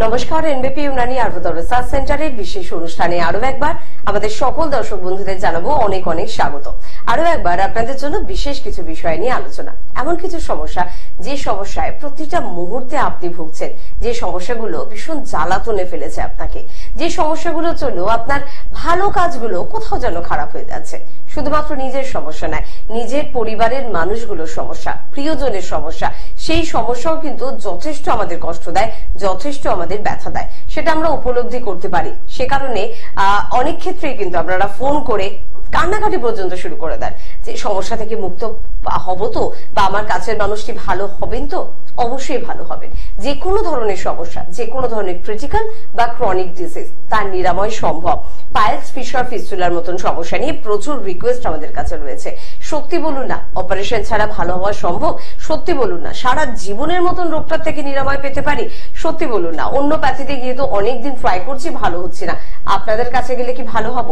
নমস্কার, এনবিপি ইউনানি আয়ুর্বেদ রিসার্চ সেন্টারের বিশেষ অনুষ্ঠানে আরো একবার আমাদের সকল দর্শক বন্ধুদের জানাবো অনেক অনেক স্বাগত। আরো একবার আপনাদের জন্য বিশেষ কিছু বিষয় নিয়ে আলোচনা, এমন কিছু সমস্যা যে সমস্যায় প্রতিটা মুহূর্তে আপনি ভুগছেন, যে সমস্যাগুলো ভীষণ জ্বালাতনে ফেলেছে আপনাকে, যে সমস্যাগুলোর জন্য আপনার ভালো কাজগুলো কোথাও যেন খারাপ হয়ে যাচ্ছে। শুধুমাত্র নিজের সমস্যা নয়, নিজের পরিবারের মানুষগুলোর সমস্যা, প্রিয়জনের সমস্যা, সেই সমস্যাও কিন্তু যথেষ্ট আমাদের কষ্ট দেয়, যথেষ্ট আমাদের ব্যথা দেয়, সেটা আমরা উপলব্ধি করতে পারি। সে কারণে অনেক ক্ষেত্রেই কিন্তু আপনারা ফোন করে কান্নাকাটি পর্যন্ত শুরু করে দেন যে সমস্যা থেকে মুক্ত হব তো, বা আমার কাছের মানুষটি ভালো হবেন তো। অবশ্যই ভালো হবেন। যে কোনো ধরনের সমস্যা, যে কোনো ধরনের ক্রিটিক্যাল বা ক্রনিক ডিজিজ, তার নিরাময় সম্ভব। পাইলস, ফিশার, ফিস্টুলার মতন সমস্যা নিয়ে প্রচুর রিকোয়েস্ট আমাদের কাছে রয়েছে। সত্যি বলুন না, অপারেশন ছাড়া ভালো হওয়া সম্ভব? সত্যি বলুন না, সারা জীবনের মতন রোগটার থেকে নিরাময় পেতে পারি? সত্যি বলুন না, অন্য প্যাথিতে গিয়ে তো অনেকদিন ট্রাই করছি, ভালো হচ্ছে না, আপনাদের কাছে গেলে কি ভালো হব?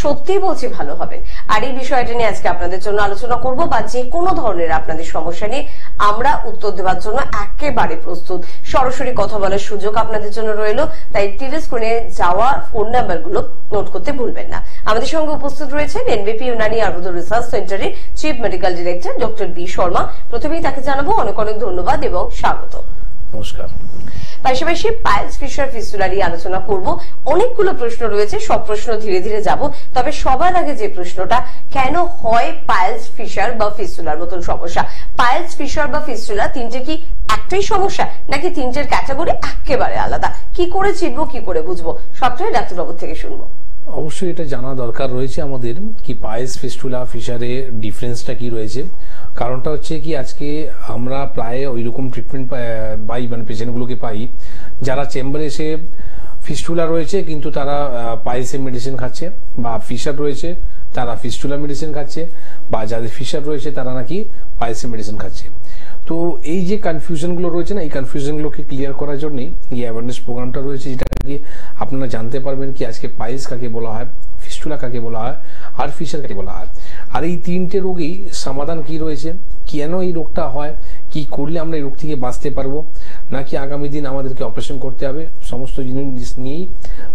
সত্যি বলছি ভালো হবেন। আর এই বিষয়টা নিয়ে আজকে আপনাদের জন্য আলোচনা করব, বা যে কোনো ধরনের আপনাদের সমস্যা নিয়ে আমরা উত্তর দেওয়ার জন্য একেবারে প্রস্তুত। সরাসরি কথা বলার সুযোগ আপনাদের জন্য রইল, তাই টিভি স্ক্রিনে যাওয়া ফোন নাম্বারগুলো নোট করতে ভুলবেন না। আমাদের সঙ্গে উপস্থিত রয়েছেন এনবিপি ইউনানি আয়ুর্বেদ রিসার্চ সেন্টারের chief medical director doctor B Sharma. প্রথমেই তাকে জানাবো অনেক অনেক ধন্যবাদ এবং স্বাগত। নমস্কার। পাশাপাশি পাইলস, ফিশার, ফিস্টুলা নিয়ে আলোচনা করব। অনেকগুলো প্রশ্ন রয়েছে, সব প্রশ্ন ধীরে ধীরে যাব। তবে সবার আগে যে প্রশ্নটা, কেন হয় পাইলস, ফিশার বা ফিস্টুলার মতন সমস্যা? পাইলস, ফিশার বা ফিস্টুলা তিনটে কি একটাই সমস্যা, নাকি তিনটের ক্যাটাগরি একেবারে আলাদা? কি করে চিনবো, কি করে বুঝবো, সবটাই ডাক্তারবাবু থেকে শুনবো। অবশ্যই এটা জানা দরকার রয়েছে আমাদের, কি পাইলস, ফিস্টুলা, ফিশারে ডিফারেন্সটা কি রয়েছে। কারণটা হচ্ছে কি, আজকে আমরা প্রায় ওইরকম ট্রিটমেন্ট পাই, মানে পেশেন্টগুলোকে পাই যারা চেম্বারে এসে ফিস্টুলা রয়েছে কিন্তু তারা পাইলসের মেডিসিন খাচ্ছে, বা ফিশার রয়েছে তারা ফিস্টুলা মেডিসিন খাচ্ছে, বা যাদের ফিশার রয়েছে তারা নাকি পাইলসের মেডিসিন খাচ্ছে। তো এই যে কনফিউশনগুলো রয়েছে না, এই কনফিউশনগুলোকে ক্লিয়ার করার জন্যই এই অ্যাওয়ারনেস প্রোগ্রামটা রয়েছে, যেটা কি আপনারা জানতে পারবেন কি আজকে পাইলস কাকে বলা হয়, ফিস্টুলা কাকে বলা হয়, আর ফিশার কাকে বলা হয়। আর এই তিনটে রোগেই সমাধান কি রয়েছে, কেন এই রোগটা হয়, কি করলে আমরা এই রোগ থেকে বাঁচতে পারবো, নাকি আগামী দিন আমাদেরকে অপারেশন করতে হবে, সমস্ত জিনিস নিয়েই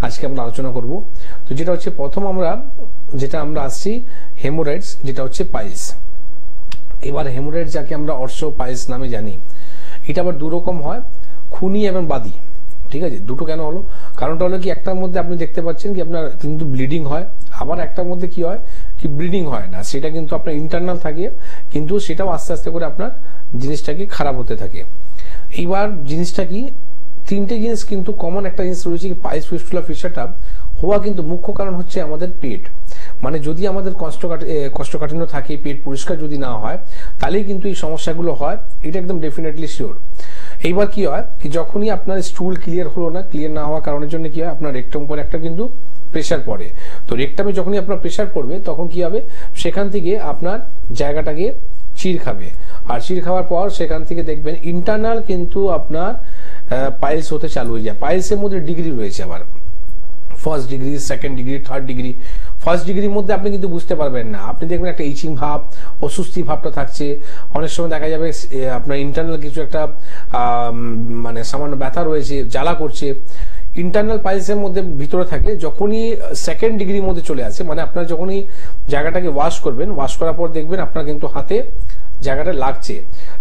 আজকে আমরা আলোচনা করব। তো যেটা হচ্ছে প্রথম আমরা আসছি হেমোরয়েডস, যেটা হচ্ছে পাইলস। এবার হেমোরয়েড যাকে আমরা অর্শ পাইলস নামে জানি, এটা আবার দুরকম হয়, খুনি এবং বাদী। ঠিক আছে, দুটো কেন হলো? কারণটা হলো কি, একটার মধ্যে আপনি দেখতে পাচ্ছেন কি আপনার কিন্তু ব্লিডিং হয়, আবার একটার মধ্যে কি হয় কি ব্লিডিং হয় না, সেটা কিন্তু আপনার ইন্টারনাল থাকে, কিন্তু সেটাও আস্তে আস্তে করে আপনার জিনিসটাকে খারাপ হতে থাকে। এইবার জিনিসটা কি, তিনটে জিনিস কিন্তু কমন একটা জিনিস রয়েছে কি, পাইলস, ফিস্টুলা, ফিশারটা হওয়া কিন্তু মুখ্য কারণ হচ্ছে আমাদের পেট। মানে যদি আমাদের কষ্টকাঠিন্য থাকে, পেট পরিষ্কার যদি না হয়, তাহলেই কিন্তু এই সমস্যাগুলো হয়, এটা একদম ডেফিনেটলি শিওর। এইবার কি হয় কি, যখনই আপনার স্টুল ক্লিয়ার হলো না, ক্লিয়ার না হওয়ার কারণের জন্য কি হয়, আপনার রেকটাম পরে একটা কিন্তু প্রেসার পড়ে। তো রেকটামে যখনই আপনার প্রেসার পড়বে, তখন কি হবে, সেখান থেকে আপনার জায়গাটাকে চির খাবে, আর চির খাওয়ার পর সেখান থেকে দেখবেন ইন্টারনাল কিন্তু আপনার পাইলস হতে চালু হয়ে যায়। পাইলসের মধ্যে ডিগ্রি রয়েছে আবার, first degree, second degree, third degree. First ডিগ্রির মধ্যে আপনি কিন্তু বুঝতে পারবেন না, আপনি দেখবেন একটা ইচিং ভাব, অস্বস্তি ভাবটা থাকছে। অনেক সময় দেখা যাবে আপনার ইন্টারনাল কিছু একটা মানে সামান্য ব্যথা রয়েছে, জ্বালা করছে। ইন্টারনাল পাইলসের মধ্যে ভিতরে থাকে, যখনই সেকেন্ড ডিগ্রির মধ্যে চলে আসে, মানে আপনার যখনই জায়গাটাকে ওয়াশ করবেন, ওয়াশ করার পর দেখবেন আপনার কিন্তু হাতে জায়গাটা লাগছে,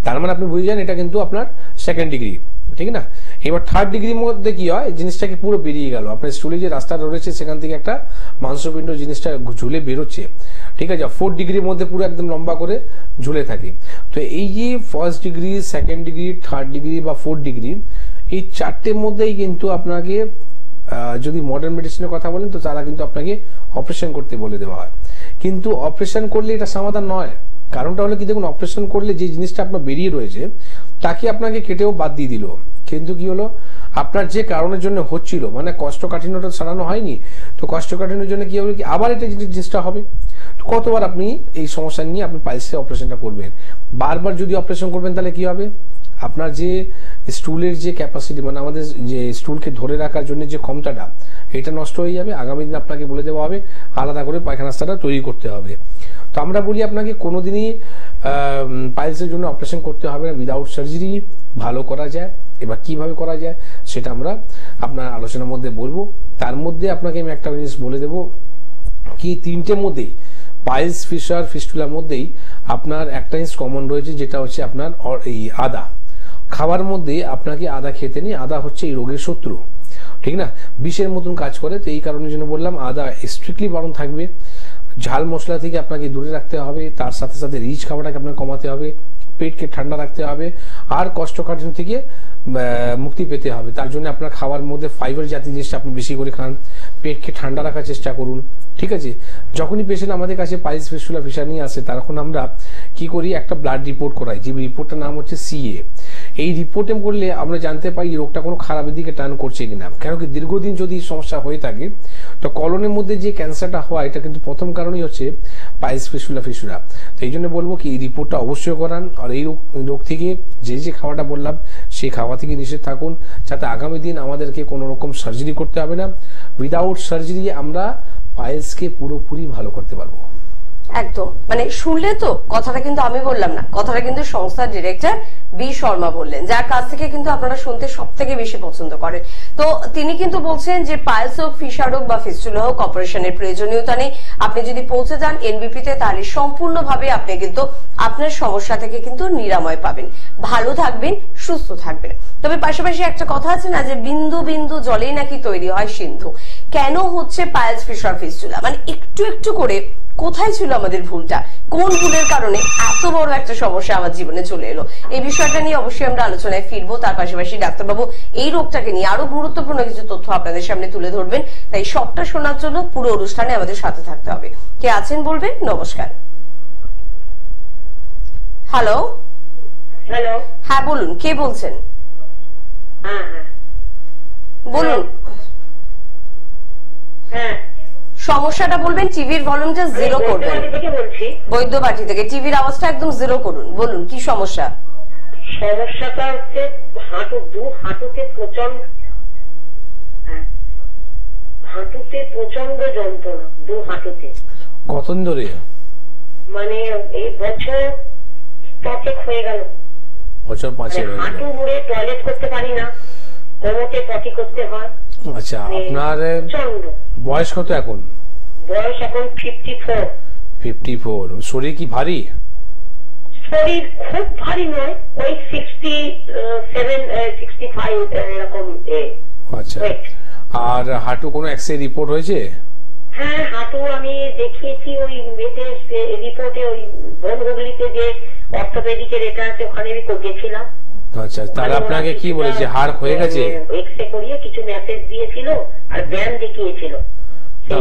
তার মানে আপনি বুঝে যান এটা কিন্তু আপনার সেকেন্ড ডিগ্রি। ঠিক না? এবার থার্ড ডিগ্রির মধ্যে কি হয়, জিনিসটাকে পুরো বেরিয়ে গেল, আপনার স্টুলে যে রাস্তাটা রয়েছে সেখান থেকে একটা মাংসপিণ্ড জিনিসটা ঝুলে বেরোচ্ছে। ঠিক আছে, ফোর্থ ডিগ্রির মধ্যে পুরো একদম লম্বা করে ঝুলে থাকে। তো এই যে first degree, second degree, third degree বা ফোর্থ ডিগ্রি, এই চারটের মধ্যেই কিন্তু আপনাকে যদি মডার্ন মেডিসিনের কথা বলেন, তো তারা কিন্তু আপনাকে অপারেশন করতে বলে দেওয়া হয়। কিন্তু অপারেশন করলে এটা সমাধান নয়। কারণটা হলো কি, দেখুন, অপারেশন করলে যে জিনিসটা আপনার বেরিয়ে রয়েছে তাকে আপনাকে কেটেও বাদ দিয়ে দিল, কিন্তু কি হলো, আপনার যে কারণের জন্য হচ্ছিল, মানে কষ্টকাঠিন্যটা সারানো হয়নি, তো কষ্টকাঠিন্যের জন্য কি হবে কি, আবার এটা জিনিসটা হবে। কতবার আপনি এই সমস্যা নিয়ে আপনি পাইলসে অপারেশনটা করবেন? বারবার যদি অপারেশন করবেন তাহলে কি হবে, আপনার যে স্টুলের যে ক্যাপাসিটি, মানে আমাদের যে স্টুলকে ধরে রাখার জন্য যে ক্ষমতাটা, এটা নষ্ট হয়ে যাবে। আগামী দিন আপনাকে বলে দেওয়া হবে আলাদা করে পায়খানা রাস্তাটা তৈরি করতে হবে। তো আমরা বলি আপনাকে কোনোদিনই পাইলসের জন্য অপারেশন করতে হবে না, উইদাউট সার্জারি ভালো করা যায়। এবার কিভাবে করা যায় সেটা আমরা আপনার আলোচনার মধ্যে বলবো। তার মধ্যে আপনাকে আমি একটা জিনিস বলে দেবো কি, তিনটের মধ্যেই পাইলস, ফিশার, ফিস্টুলার মধ্যেই আপনার একটা জিনিস কমন রয়েছে, যেটা হচ্ছে আপনার এই আদা। খাবার মধ্যে আপনাকে আদা খেতে নেই, আদা হচ্ছে এই রোগের শত্রু, ঠিক না, বিষের মতন কাজ করে। তো এই কারণের জন্য বললাম আদা স্ট্রিক্টলি বারণ থাকবে। ঝাল মশলা থেকে আপনাকে দূরে রাখতে হবে, তার সাথে সাথে রিচ খাবারটাকে আপনাকে কমাতে হবে, পেটকে ঠান্ডা রাখতে হবে, আর কোষ্ঠকাঠিন্য থেকে মুক্তি পেতে হবে। তার জন্য আপনার খাওয়ার মধ্যে ফাইবার জাতীয় জিনিসটা আপনি বেশি করে খান, পেটকে ঠান্ডা রাখার চেষ্টা করুন, ঠিক আছে। যখনই পেশেন্ট আমাদের কাছে পাইলস, ফিস্টুলা, ফিশার নিয়ে আসে, তখন আমরা কি করি, একটা ব্লাড রিপোর্ট করাই, যে রিপোর্টটার নাম হচ্ছে CA। এই রিপোর্টে করলে আমরা জানতে পাই এই রোগটা কোনো খারাপের দিকে টার্ন করছে কিনা। কেন কি, দীর্ঘদিন যদি সমস্যা হয়ে থাকে, তো কলনের মধ্যে যে ক্যান্সারটা হয়, এটা কিন্তু প্রথম কারণই হচ্ছে পাইলস, ফিস্টুলা, ফিশার। তো এই জন্য বলবো কি, এই রিপোর্টটা অবশ্যই করান। আর এই রোগ থেকে যে খাওয়াটা বললাম, সেই খাওয়া থেকে নিষেধ থাকুন, যাতে আগামী দিন আমাদেরকে কোনো রকম সার্জারি করতে হবে না। উইদাউট সার্জারি আমরা পাইলসকে পুরোপুরি ভালো করতে পারবো। একদম, মানে শুনলে তো, কথাটা কিন্তু আমি বললাম না, কথাটা কিন্তু সংস্থার ডিরেক্টর বি শর্মা বললেন, যার কাছ থেকে কিন্তু আপনারা শুনতে সব থেকে বেশি পছন্দ করেন। তো তিনি কিন্তু বলছেন যে পাইলস হোক, ফিশার হোক বা ফিস্টুলা হোক, অপারেশনের প্রয়োজনীয়তা নেই। আপনি যদি পৌঁছে যান NBP তে, তাহলে সম্পূর্ণভাবে আপনি কিন্তু আপনার সমস্যা থেকে কিন্তু নিরাময় পাবেন, ভালো থাকবেন, সুস্থ থাকবেন। তবে পাশাপাশি একটা কথা আছে না, যে বিন্দু বিন্দু জলেই নাকি তৈরি হয় সিন্ধু। কেন হচ্ছে পাইলস, ফিশার, ফিস্টুলা, মানে একটু একটু করে কোথায় ছিল আমাদের ভুলটা, কোন ভুলের কারণে এত বড় একটা সমস্যা আমার জীবনে চলে এলো, এই বিষয়টা নিয়ে অবশ্যই আমরা আলোচনায় ফিরবো। তার পাশাপাশি ডাক্তারবাবু এই রোগটাকে নিয়ে আরো গুরুত্বপূর্ণ কিছু তথ্য আপনাদের সামনে তুলে ধরবেন। তাই সবটা শোনার জন্য পুরো অনুষ্ঠানে আমাদের সাথে থাকতে হবে। কে আছেন বলবেন? নমস্কার। হ্যালো। হ্যালো। হ্যাঁ বলুন, কে বলছেন? হ্যাঁ হ্যাঁ বলুন। হ্যাঁ, সমস্যাটা বলবেন, টিভির ভলিউমটা জিরো করবেন। বৈদ্যবাটি থেকে টিভির আওয়াজটা একদম জিরো করুন। বলুন কি সমস্যা? সমস্যাটা হচ্ছে হাঁটুতে প্রচন্ড যন্ত্রণা, হাঁটুতে। কতদিন ধরে? মানে এই বছর 5 হয়ে গেল। বছর 5 হাঁটু মুড়ে টয়লেট করতে পারি না, কোমরে পটি করতে হয়। আচ্ছা, আপনার বয়স কত এখন? বয়স এখন 54। 54। শরীর কি ভারী? শরীর খুব ভারী নয়, ওই 67, 65 এরকম। আচ্ছা, আর হাঁটু কোনো এক্সরে রিপোর্ট হয়েছে? হ্যাঁ, হাঁটু আমি দেখিয়েছি, ওই রিপোর্টে, ওই হুগলিতে যে অর্থোপেডিকের এটা আছে, ওখানে আমি করিয়েছিলাম। আচ্ছা, তাহলে আপনাকে কি বলেছে, হাড় হয়ে গেছে? এক্সরে করিয়ে কিছু মেসেজ দিয়েছিল, আর ব্যায়াম দেখিয়েছিল।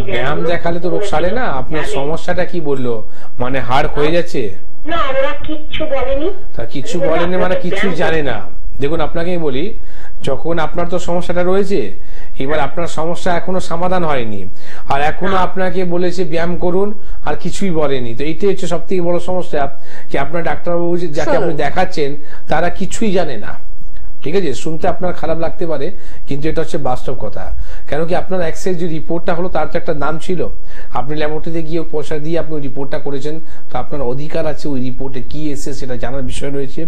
ব্যায়াম দেখালে তো রোগ সারে না। আপনার সমস্যাটা কি বললো, মানে হাড় হয়ে যাচ্ছে? না, ওরা কিচ্ছু বলেনি। তা কিছু বলেনি মানে কিছুই জানে না। দেখুন, আপনাকে বলি, যখন আপনার তো সমস্যাটা রয়েছে, এবার আপনার সমস্যা এখনো সমাধান হয়নি, আর এখনো আপনাকে বলেছে ব্যায়াম করুন, আর কিছুই বলেনি। তো এইটাই হচ্ছে সব থেকে বড় সমস্যা, কি আপনার ডাক্তারবাবু যাকে আপনি দেখাচ্ছেন তারা কিছুই জানে না। ঠিক আছে, শুনতে আপনার খারাপ লাগতে পারে, কিন্তু এটা হচ্ছে বাস্তব কথা। কেন কি, আপনার এক্সরে যে রিপোর্টটা হলো, তার তো একটা দাম ছিল। আপনি ল্যাবরেটরিতে গিয়ে পয়সা দিয়ে আপনি রিপোর্টটা করেছেন, তো আপনার অধিকার আছে ওই রিপোর্টে কি এসে সেটা জানার বিষয় রয়েছে।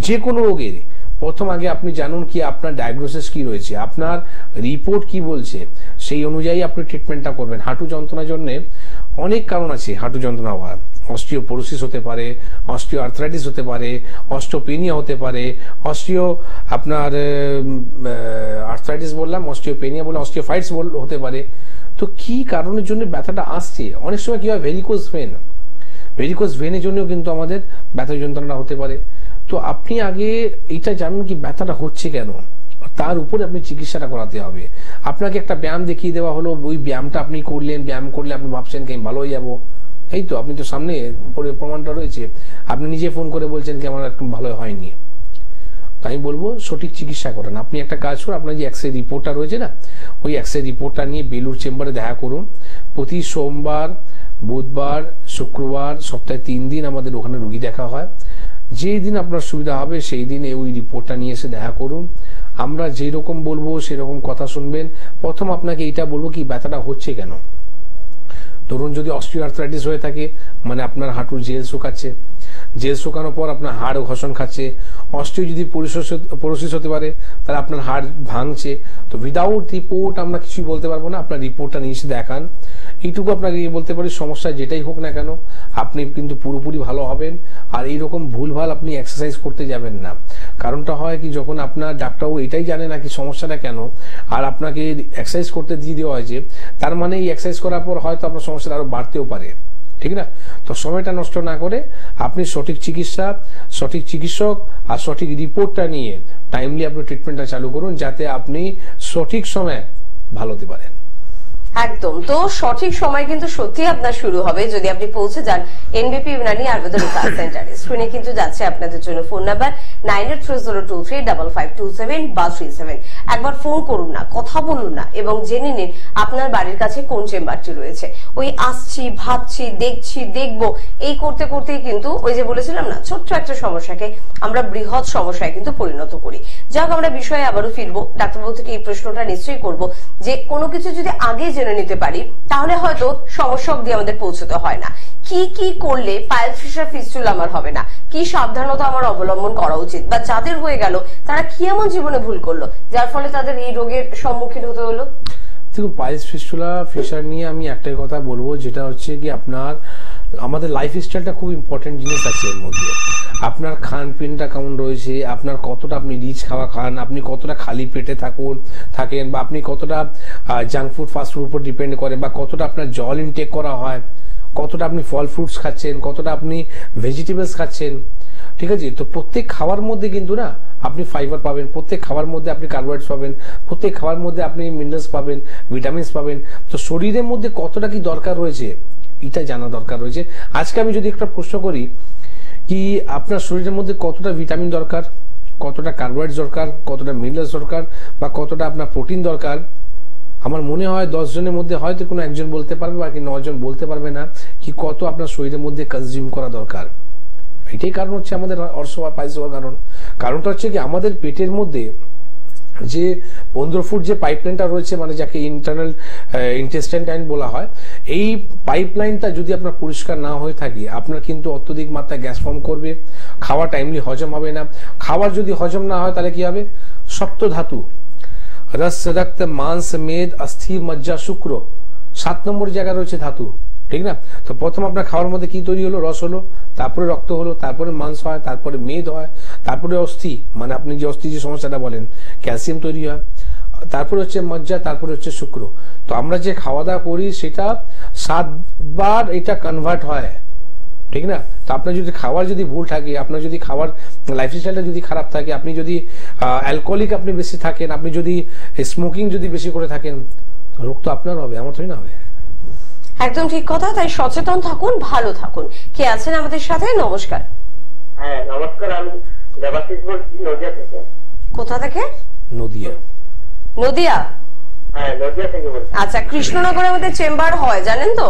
যে কোনো রোগের প্রথম আগে আপনি জানুন কি আপনার ডায়াগনোসিস কি রয়েছে, আপনার রিপোর্ট কি বলছে, সেই অনুযায়ী আপনি ট্রিটমেন্টটা করবেন। হাঁটু যন্ত্রণার জন্য অনেক কারণ আছে হাঁটু যন্ত্রণা হওয়ার। অস্টিওপোরোসিস হতে পারে, অস্টিও আর্থ্রাইটিস হতে পারে, অস্টিওপেনিয়া হতে পারে, আপনার আর্থ্রাইটিস বললাম, অস্টিওপেনিয়া বললাম, অস্টিওফাইটস হতে পারে। তো কি কারণের জন্য ব্যথাটা আসছে? অনেক সময় কি হয়, ভেরিকোজ ভেনের জন্যও কিন্তু আমাদের ব্যথা যন্ত্রণা হতে পারে। তো আপনি আগে এটা জানুন কি ব্যথাটা হচ্ছে কেন, তার উপরে আপনি চিকিৎসাটা করাতে হবে। আপনাকে একটা ব্যায়াম দেখিয়ে দেওয়া হলো, ওই ব্যায়ামটা আপনি করলেন, ব্যায়াম করলে আপনি ভাবছেন কি আমি ভালো হয়ে যাবো। এই তো, আপনি তো সামনে প্রমাণটা রয়েছে, আপনি নিজে ফোন করে বলছেন কি আমার একটু ভালো হয়নি। তাই বলবো সঠিক চিকিৎসা করেন। আপনি একটা কাজ করুন, আপনার যে এক্সরে রিপোর্টটা রয়েছে না, ওই এক্সরে রিপোর্টটা নিয়ে বেলুর চেম্বারে দেখা করুন। প্রতি সোমবার, বুধবার, শুক্রবার, সপ্তাহে 3 দিন আমাদের ওখানে রুগী দেখা হয়। যেই দিন আপনার সুবিধা হবে সেই দিন ওই রিপোর্টটা নিয়ে এসে দেখা করুন। আমরা যেরকম বলবো সেরকম কথা শুনবেন। প্রথম আপনাকে এইটা বলবো কি ব্যথাটা হচ্ছে কেন। ধরুন যদি অস্টিওআর্থ্রাইটিস হয়ে থাকে, মানে আপনার হাঁটুর জেল শুকাচ্ছে, জেল শুকানোর পর আপনার হাড় ঘষণ খাচ্ছে, অস্টিও যদি পোরোসিস হতে পারে, তাহলে আপনার হাড় ভাঙছে। তো উইদাউট রিপোর্ট আমরা কিছুই বলতে পারবো না। আপনার রিপোর্টটা নিয়ে এসে দেখান। এইটুকু আপনাকে বলতে পারি, সমস্যা যেটাই হোক না কেন আপনি কিন্তু পুরোপুরি ভালো হবেন। আর এইরকম ভুলভাল আপনি এক্সারসাইজ করতে যাবেন না। কারণটা হয় কি, যখন আপনার ডাক্তারবাবু এটাই জানে না কি সমস্যাটা কেন, আর আপনাকে এক্সারসাইজ করতে দিয়ে দেওয়া হয়েছে, তার মানে এই এক্সারসাইজ করার পর হয়তো আপনার সমস্যাটা আরো বাড়তেও পারে, ঠিক না? তো সময়টা নষ্ট না করে আপনি সঠিক চিকিৎসা, সঠিক চিকিৎসক আর সঠিক রিপোর্টটা নিয়ে টাইমলি আপনি ট্রিটমেন্টটা চালু করুন, যাতে আপনি সঠিক সময়ে ভালো হতে পারেন। একদম। তো সঠিক সময় কিন্তু সত্যি আপনার শুরু হবে যদি আপনি পৌঁছে যান এনবিপি ইউনানি আয়ুর্বেদ রিসার্চ সেন্টারে। স্ক্রিনে কিন্তু যাচ্ছে আপনাদের জন্য ফোন নাম্বার 9830235527 বা 37। একবার ফোন করুন না, কথা বলুন না, এবং জেনে নিন আপনার বাড়ির কাছে কোন চেম্বারটি রয়েছে। ওই আসছি, ভাবছি, দেখছি, দেখবো, এই করতে করতেই কিন্তু ওই যে বলেছিলাম না, ছোট্ট একটা সমস্যাকে আমরা বৃহৎ সমস্যায় কিন্তু পরিণত করি। যাক, আমরা বিষয়ে আবারও ফিরবো। ডাক্তারবাবু থেকে এই প্রশ্নটা নিশ্চয়ই করবো যে কোনো কিছু যদি আগে জেনে নিতে পারি তাহলে হয়তো সমস্যা অব্দি আমাদের পৌঁছতে হয় না। কি কি করলে পাইলস ফিশার ফিস্টুলা আমার হবে না, কি সাবধানতা আমার অবলম্বন করা উচিত, বা যাদের হয়ে গেল তারা কি এমন জীবনে ভুল করলো যার ফলে তাদের এই রোগের সম্মুখীন হতে হলো? দেখুন, পাইলস ফিস্টুলা ফিশার নিয়ে আমি একটাই কথা বলবো, যেটা হচ্ছে কি আপনার আমাদের লাইফ স্টাইলটা খুব ইম্পর্টেন্ট জিনিস আছে এর মধ্যে। আপনার খান পিনটা কেমন রয়েছে, আপনার কতটা আপনি রিচ খাওয়া খান, আপনি কতটা খালি পেটে থাকেন, বা আপনি কতটা জাঙ্ক ফুড ফাস্ট ফুড উপর ডিপেন্ড করেন, বা কতটা আপনার জল ইনটেক করা হয়, কতটা আপনি ফল ফ্রুটস খাচ্ছেন, কতটা আপনি ভেজিটেবলস খাচ্ছেন, ঠিক আছে? তো প্রত্যেক খাওয়ার মধ্যে কিন্তু না আপনি ফাইবার পাবেন, প্রত্যেক খাওয়ার মধ্যে আপনি কার্বোহাইড্রেটস পাবেন, প্রত্যেক খাওয়ার মধ্যে আপনি মিনারেলস পাবেন, ভিটামিনস পাবেন। তো শরীরের মধ্যে কতটা কি দরকার রয়েছে এটা জানা দরকার রয়েছে। আজকে আমি যদি একটা প্রশ্ন করি কি আপনার শরীরের মধ্যে কতটা ভিটামিন দরকার, কতটা কার্বোহাইড্রেটস দরকার, কতটা মিনারেলস দরকার, বা কতটা আপনার প্রোটিন দরকার, আমার মনে হয় 10 জনের মধ্যে হয়তো কোনো একজন বলতে পারবে, বাকি 9 জন বলতে পারবে না কি কত আপনার শরীরের মধ্যে কনজিউম করা দরকার। এটাই কারণ হচ্ছে আমাদের অর্শ বা পাইলস হওয়ার কারণটা হচ্ছে কি আমাদের পেটের মধ্যে যে 15 ফুট যে পাইপলাইনটা রয়েছে, মানে যাকে ইন্টারনাল ইন্টেস্টাইন বলা হয়, এই পাইপলাইনটা যদি আপনার পরিষ্কার না হয়ে থাকে আপনার কিন্তু অত্যধিক মাত্রায় গ্যাস ফর্ম করবে, খাওয়া টাইমলি হজম হবে না। খাবার যদি হজম না হয় তাহলে কি হবে? সপ্ত ধাতু রস রক্ত মাংস মেদ অস্থি মজ্জা শুক্র 7 নম্বর জায়গা রয়েছে ধাতু, ঠিক না? তো প্রথম আপনার খাওয়ার মধ্যে কি তৈরি হলো? রস হলো, তারপরে রক্ত হলো, তারপরে মাংস হয়, তারপরে মেদ হয়, তারপরে অস্থি, মানে আপনি যে অস্থি যে সমস্যাটা বলেন, ক্যালসিয়াম তৈরি হয়, তারপরে হচ্ছে মজ্জা, তারপরে হচ্ছে শুক্র। তো আমরা যে খাওয়া দাওয়া করি সেটা 7 বার এটা কনভার্ট হয়, ঠিক না? তো আপনার যদি খাওয়ার যদি ভুল থাকে, আপনার যদি খাওয়ার লাইফস্টাইলটা যদি খারাপ থাকে, আপনি যদি অ্যালকোহলিক আপনি বেশি থাকেন, আপনি যদি স্মোকিং যদি বেশি করে থাকেন, রোগ তো আপনার হবে, আমার তো না হবে। একদম ঠিক কথা। তাই সচেতন থাকুন, ভালো থাকুন। কে আছেন আমাদের সাথে? নমস্কার। হ্যাঁ নমস্কার, আমি দেবাশিস বলছি নদিয়া থেকে। কোথা থেকে? নদিয়া। নদিয়া? হ্যাঁ নদিয়া থেকে বলছি। আচ্ছা, কৃষ্ণনগরে আমাদের চেম্বার হয়, জানেন তো?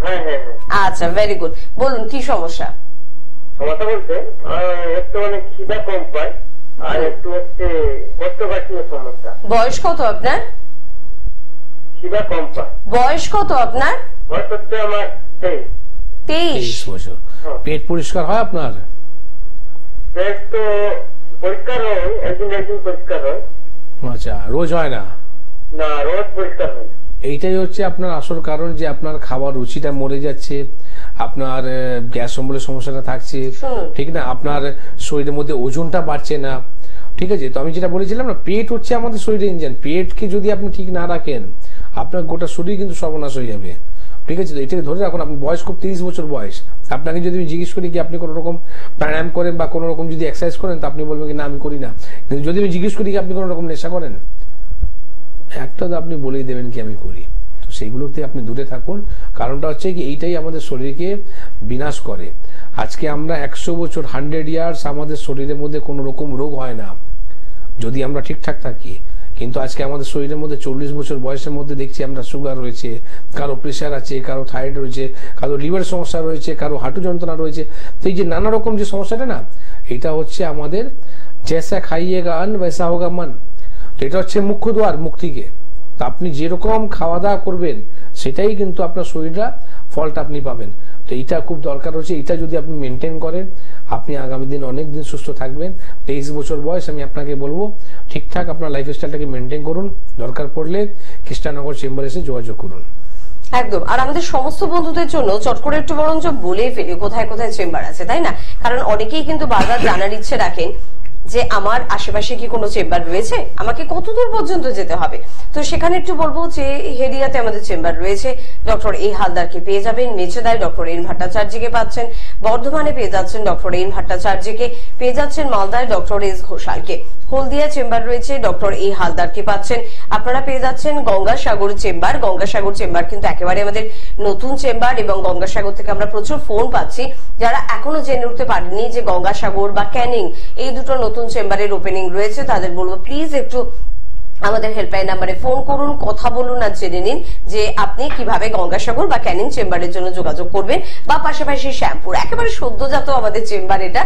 হ্যাঁ হ্যাঁ হ্যাঁ। আচ্ছা, ভেরি গুড। বলুন কি সমস্যা? সমস্যা বলতে একটু মানে খিদা কম পায়, আর একটু হচ্ছে কোষ্ঠকাঠিন্য সমস্যা। বয়স কত আপনার? খিদা কম পায়। বয়স কত আপনার? বয়স হচ্ছে আমার 23 বছর। পেট পরিষ্কার হয় আপনার? পেট তো পরিষ্কার হয়, একদিন পরিষ্কার হয়। আচ্ছা, রোজ হয় না? না, রোজ পরিষ্কার হয়। এইটাই হচ্ছে আপনার আসল কারণ, যে আপনার খাবার রুচিটা মরে যাচ্ছে, আপনার গ্যাস অম্বলের সমস্যাটা থাকছে, ঠিক না? আপনার শরীরের মধ্যে ওজনটা বাড়ছে না, ঠিক আছে? তো আমি যেটা বলেছিলাম না, পেট হচ্ছে আমাদের শরীরের ইঞ্জিন। পেটকে যদি আপনি ঠিক না রাখেন আপনার গোটা শরীর কিন্তু সর্বনাশ হয়ে যাবে, ঠিক আছে? তো এটাকে ধরে রাখুন। আপনি বয়স খুব 30 বছর বয়স, আপনাকে যদি জিজ্ঞেস করি কি আপনি কোন রকম প্রাণায়াম করেন বা কোন রকম যদি এক্সারসাইজ করেন, তো আপনি বলবেন কি না আমি করি না। কিন্তু যদি আমি জিজ্ঞেস করি কি আপনি কোন রকম নেশা করেন, একটা তো আপনি বলেই দেবেন কি আমি করি। তো সেইগুলোতে আপনি দূরে থাকুন। কারণটা হচ্ছে কি এইটাই আমাদের শরীরকে বিনাশ করে। আজকে আমরা 100 বছর 100 ইয়ার্স আমাদের শরীরের মধ্যে কোন রকম রোগ হয় না যদি আমরা ঠিকঠাক থাকি। কিন্তু আজকে আমাদের শরীরের মধ্যে 40 বছর বয়সের মধ্যে দেখছি আমরা সুগার রয়েছে, কারো প্রেশার আছে, কারো থাইরয়েড রয়েছে, কারো লিভার সমস্যা রয়েছে, কারো হাঁটু যন্ত্রণা রয়েছে। তো এই যে নানা রকম যে সমস্যাটা না, এটা হচ্ছে আমাদের জেসা খাইয়েগা অন্ন বৈসা হোগা মন। তো এটা হচ্ছে মুখ্য দ্বার মুক্তিকে। তো আপনি যেরকম খাওয়া দাওয়া করবেন সেটাই কিন্তু আপনার শরীরটা ফলটা আপনি পাবেন। তো এইটা খুব দরকার হচ্ছে, এটা যদি আপনি মেনটেন করেন আপনি আগামী দিন অনেক দিন সুস্থ থাকবেন। 23 বছর বয়স, আমি আপনাকে বলবো ঠিকঠাক আপনার লাইফস্টাইলটাকে মেনটেন করুন, দরকার পড়লে কৃষ্ণনগর চেম্বারে এসে যোগাযোগ করুন। একদম। আর আমাদের সমস্ত বন্ধুদের জন্য চট করে একটু বরঞ্চ বলেই ফেলি কোথায় কোথায় চেম্বার আছে, তাই না? কারণ অনেকেই কিন্তু বারবার জানার ইচ্ছে রাখেন যে আমার আশেপাশে কি কোনো চেম্বার রয়েছে, আমাকে কত দূর পর্যন্ত যেতে হবে। তো সেখানে একটু বলবো যে হেরিয়াতে আমাদের চেম্বার রয়েছে, ডক্টর এ হালদারকে পেয়ে যাবেন। মেচেদায় ডক্টর এন ভট্টাচার্যকে পাচ্ছেন, বর্ধমানে পেয়ে যাচ্ছেন ডক্টর এন ভট্টাচার্যকে, পেয়ে যাচ্ছেন মালদায় ডক্টর এস ঘোষালকে। হলদিয়া চেম্বার রয়েছে, ডক্টর এ হালদারকে পাচ্ছেন। আপনারা পেয়ে যাচ্ছেন গঙ্গাসাগর চেম্বার। গঙ্গাসাগর চেম্বার কিন্তু একেবারে আমাদের নতুন চেম্বার, এবং গঙ্গাসাগর থেকে আমরা প্রচুর ফোন পাচ্ছি যারা এখনো জেনে উঠতে পারেননি যে গঙ্গাসাগর বা ক্যানিং এই দুটো নতুন চেম্বারের ওপেনিং রয়েছে। তাদের বলবো প্লিজ একটু আমাদের হেল্পলাইন নাম্বারে ফোন করুন, কথা বলুন, আর জেনে নিন যে আপনি কিভাবে গঙ্গাসাগর বা ক্যানিং চেম্বারের জন্য যোগাযোগ করবেন। বা পাশাপাশি শ্যাম্পুর একেবারে সদ্যজাত আমাদের চেম্বার, এটা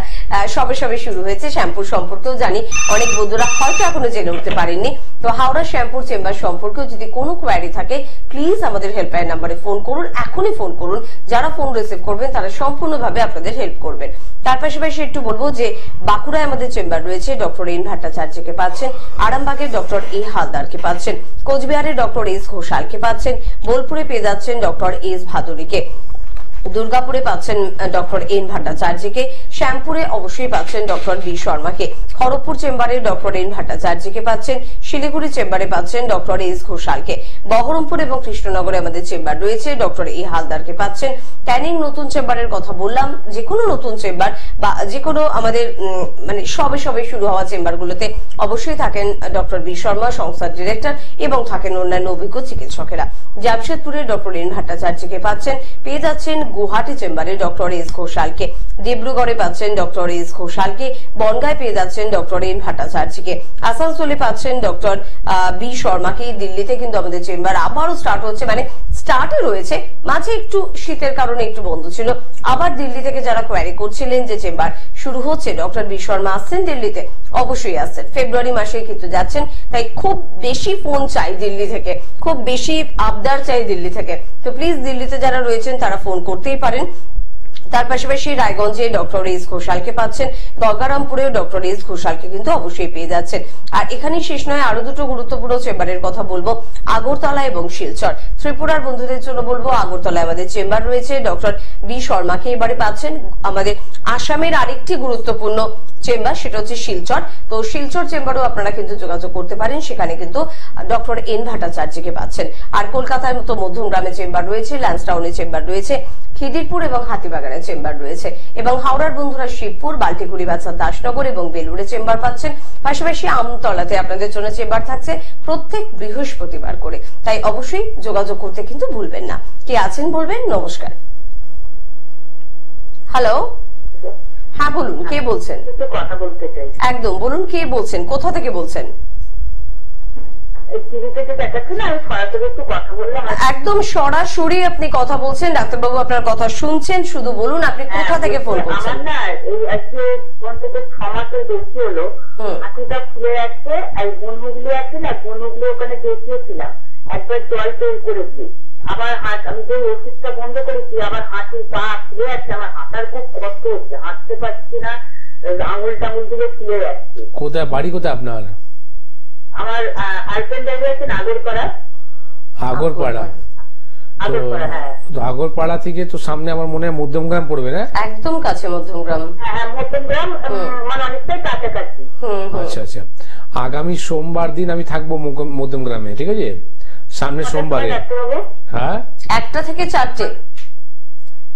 সবে সবে শুরু হয়েছে। শ্যাম্পুর সম্পর্কেও জানি অনেক বন্ধুরা হয়তো এখনো জেনে উঠতে পারেননি। তো হাওড়া শ্যাম্পুর চেম্বার সম্পর্কেও যদি কোনো কোয়ারি থাকে প্লিজ আমাদের হেল্পলাইন নাম্বারে ফোন করুন, এখনই ফোন করুন। যারা ফোন রিসিভ করবেন তারা সম্পূর্ণভাবে আপনাদের হেল্প করবেন। তার পাশাপাশি একটু বলবো যে বাঁকুড়ায় আমাদের চেম্বার রয়েছে, ডক্টর এন ভট্টাচার্যকে পাচ্ছেন। আরামবাগের ডক্টর এ হালদারকে পাচ্ছেন। কোচবিহারের ডক্টর এস ঘোষালকে পাচ্ছেন। বোলপুরে পেয়ে যাচ্ছেন ডক্টর এস ভাদুরীকে। দুর্গাপুরে পাচ্ছেন ডক্টর এন ভট্টাচার্যকে। শ্যামপুরে অবশ্যই পাচ্ছেন ডক্টর বি শর্মাকে। খড়গপুর চেম্বারে ডক্টর এন ভট্টাচার্যকে পাচ্ছেন। শিলিগুড়ি চেম্বারে পাচ্ছেন ডক্টর এস ঘোষালকে। বহরমপুর এবং কৃষ্ণনগরে আমাদের চেম্বার রয়েছে, ডক্টর এ হালদারকে পাচ্ছেন। ক্যানিং নতুন চেম্বারের কথা বললাম, যে কোনো নতুন চেম্বার বা যে কোনো আমাদের মানে সবে সবে শুরু হওয়া চেম্বারগুলোতে অবশ্যই থাকেন ডক্টর বি শর্মা, সংস্থার ডিরেক্টর, এবং থাকেন অন্যান্য অভিজ্ঞ চিকিৎসকেরা। জামশেদপুরে ডক্টর এন ভট্টাচার্যকে পাচ্ছেন। পেয়ে যাচ্ছেন গুয়াহাটি চেম্বারে ডক্টর এস ঘোষালকে। ডিব্রুগড়ে পাচ্ছেন ডক্টর এস ঘোষালকে। বনগাঁয় পেয়ে যাচ্ছেন ডক্টর এন ভট্টাচার্যকে। আসানসোলে পাচ্ছেন ডক্টর বি শর্মাকে। দিল্লিতে কিন্তু আমাদের চেম্বার আবারও স্টার্ট হচ্ছে, মানে স্টার্টে রয়েছে, মাঝে একটু শীতের কারণে একটু বন্ধ ছিল। আবার দিল্লি থেকে যারা কোয়ারি করছিলেন যে চেম্বার শুরু হচ্ছে, ডক্টর বি শর্মা আসছেন দিল্লিতে, অবশ্যই আসছেন। ফেব্রুয়ারি মাসে কিন্তু যাচ্ছেন, তাই খুব বেশি ফোন চাই দিল্লি থেকে, খুব বেশি আবদার চাই দিল্লি থেকে। তো প্লিজ দিল্লিতে যারা রয়েছেন তারা ফোন করতেই পারেন। তার পাশাপাশি রায়গঞ্জে ডক্টর এস ঘোষালকে পাচ্ছেন। গঙ্গারামপুরেও ডক্টর এস ঘোষালকে কিন্তু অবশ্যই পেয়ে যাচ্ছেন। আর এখানেই শেষ নয়, আরো দুটো গুরুত্বপূর্ণ চেম্বারের কথা বলবো, আগরতলা এবং শিলচর। ত্রিপুরার বন্ধুদের জন্য বলবো আগরতলায় আমাদের চেম্বার রয়েছে, ডক্টর বি শর্মাকে এবারে পাচ্ছেন। আমাদের আসামের আরেকটি গুরুত্বপূর্ণ চেম্বার সেটা হচ্ছে শিলচর। তো শিলচর চেম্বারও আপনারা কিন্তু যোগাযোগ করতে পারেন, সেখানে কিন্তু ডক্টর এন ভট্টাচার্যকে পাচ্ছেন। আর কলকাতার মতো মধ্যমগ্রামে চেম্বার রয়েছে, ল্যান্সটাউনে চেম্বার রয়েছে, খিদিরপুর এবং হাতিবাগানে চেম্বার রয়েছে, এবং হাওড়ার বন্ধুরা শিবপুর, বাল্টিকুড়ি, বাচ্চা, দাসনগর এবং বেলুড়ে চেম্বার পাচ্ছেন। পাশাপাশি আমতলাতে আপনাদের জন্য চেম্বার থাকছে প্রত্যেক বৃহস্পতিবার করে, তাই অবশ্যই যোগাযোগ করতে কিন্তু ভুলবেন না। কে আছেন বলবেন। নমস্কার। হ্যালো, হ্যাঁ বলুন, কে বলছেন? কথা বলতে চাই। একদম বলুন, কে বলছেন, কোথা থেকে বলছেন? একদম সরাসরি আপনি কথা বলছেন, ডাক্তারবাবু আপনার কথা শুনছেন, শুধু বলুন আপনি কোথা থেকে ফোন করছেন। আমার না আজকে 6 মাসের বেশি হলো হাঁটুটা ফুলে যাচ্ছে, আর বনহুগলি আছে না, বনহুগলি ওখানে দেখিয়েছিলাম, একবার জল তৈরি করেছি। আবার আমি যে ওষুধটা বন্ধ করেছি, আমার হাঁটু পা ফুলে যাচ্ছে, আমার হাঁটার খুব কষ্ট হচ্ছে, হাঁটতে পারছি না, আঙুল টাঙুল দিকে ফুলে যাচ্ছে। কোথায় বাড়ি, কোথায় আপনার? আমার হাজবেন্ড আছে আগরপাড়া। আগরপাড়া? তো আগরপাড়া থেকে তো সামনে আমার মনে হয় মধ্যমগ্রাম পড়বে না? একদম কাছে মধ্যমগ্রাম। হ্যাঁ, মধ্যমগ্রাম মানে অনেকটাই কাছাকাছি। আচ্ছা আচ্ছা, আগামী সোমবার দিন আমি থাকবো মধ্যমগ্রামে, ঠিক আছে? সামনে সোমবারে। হ্যাঁ, 1টা থেকে 4টে,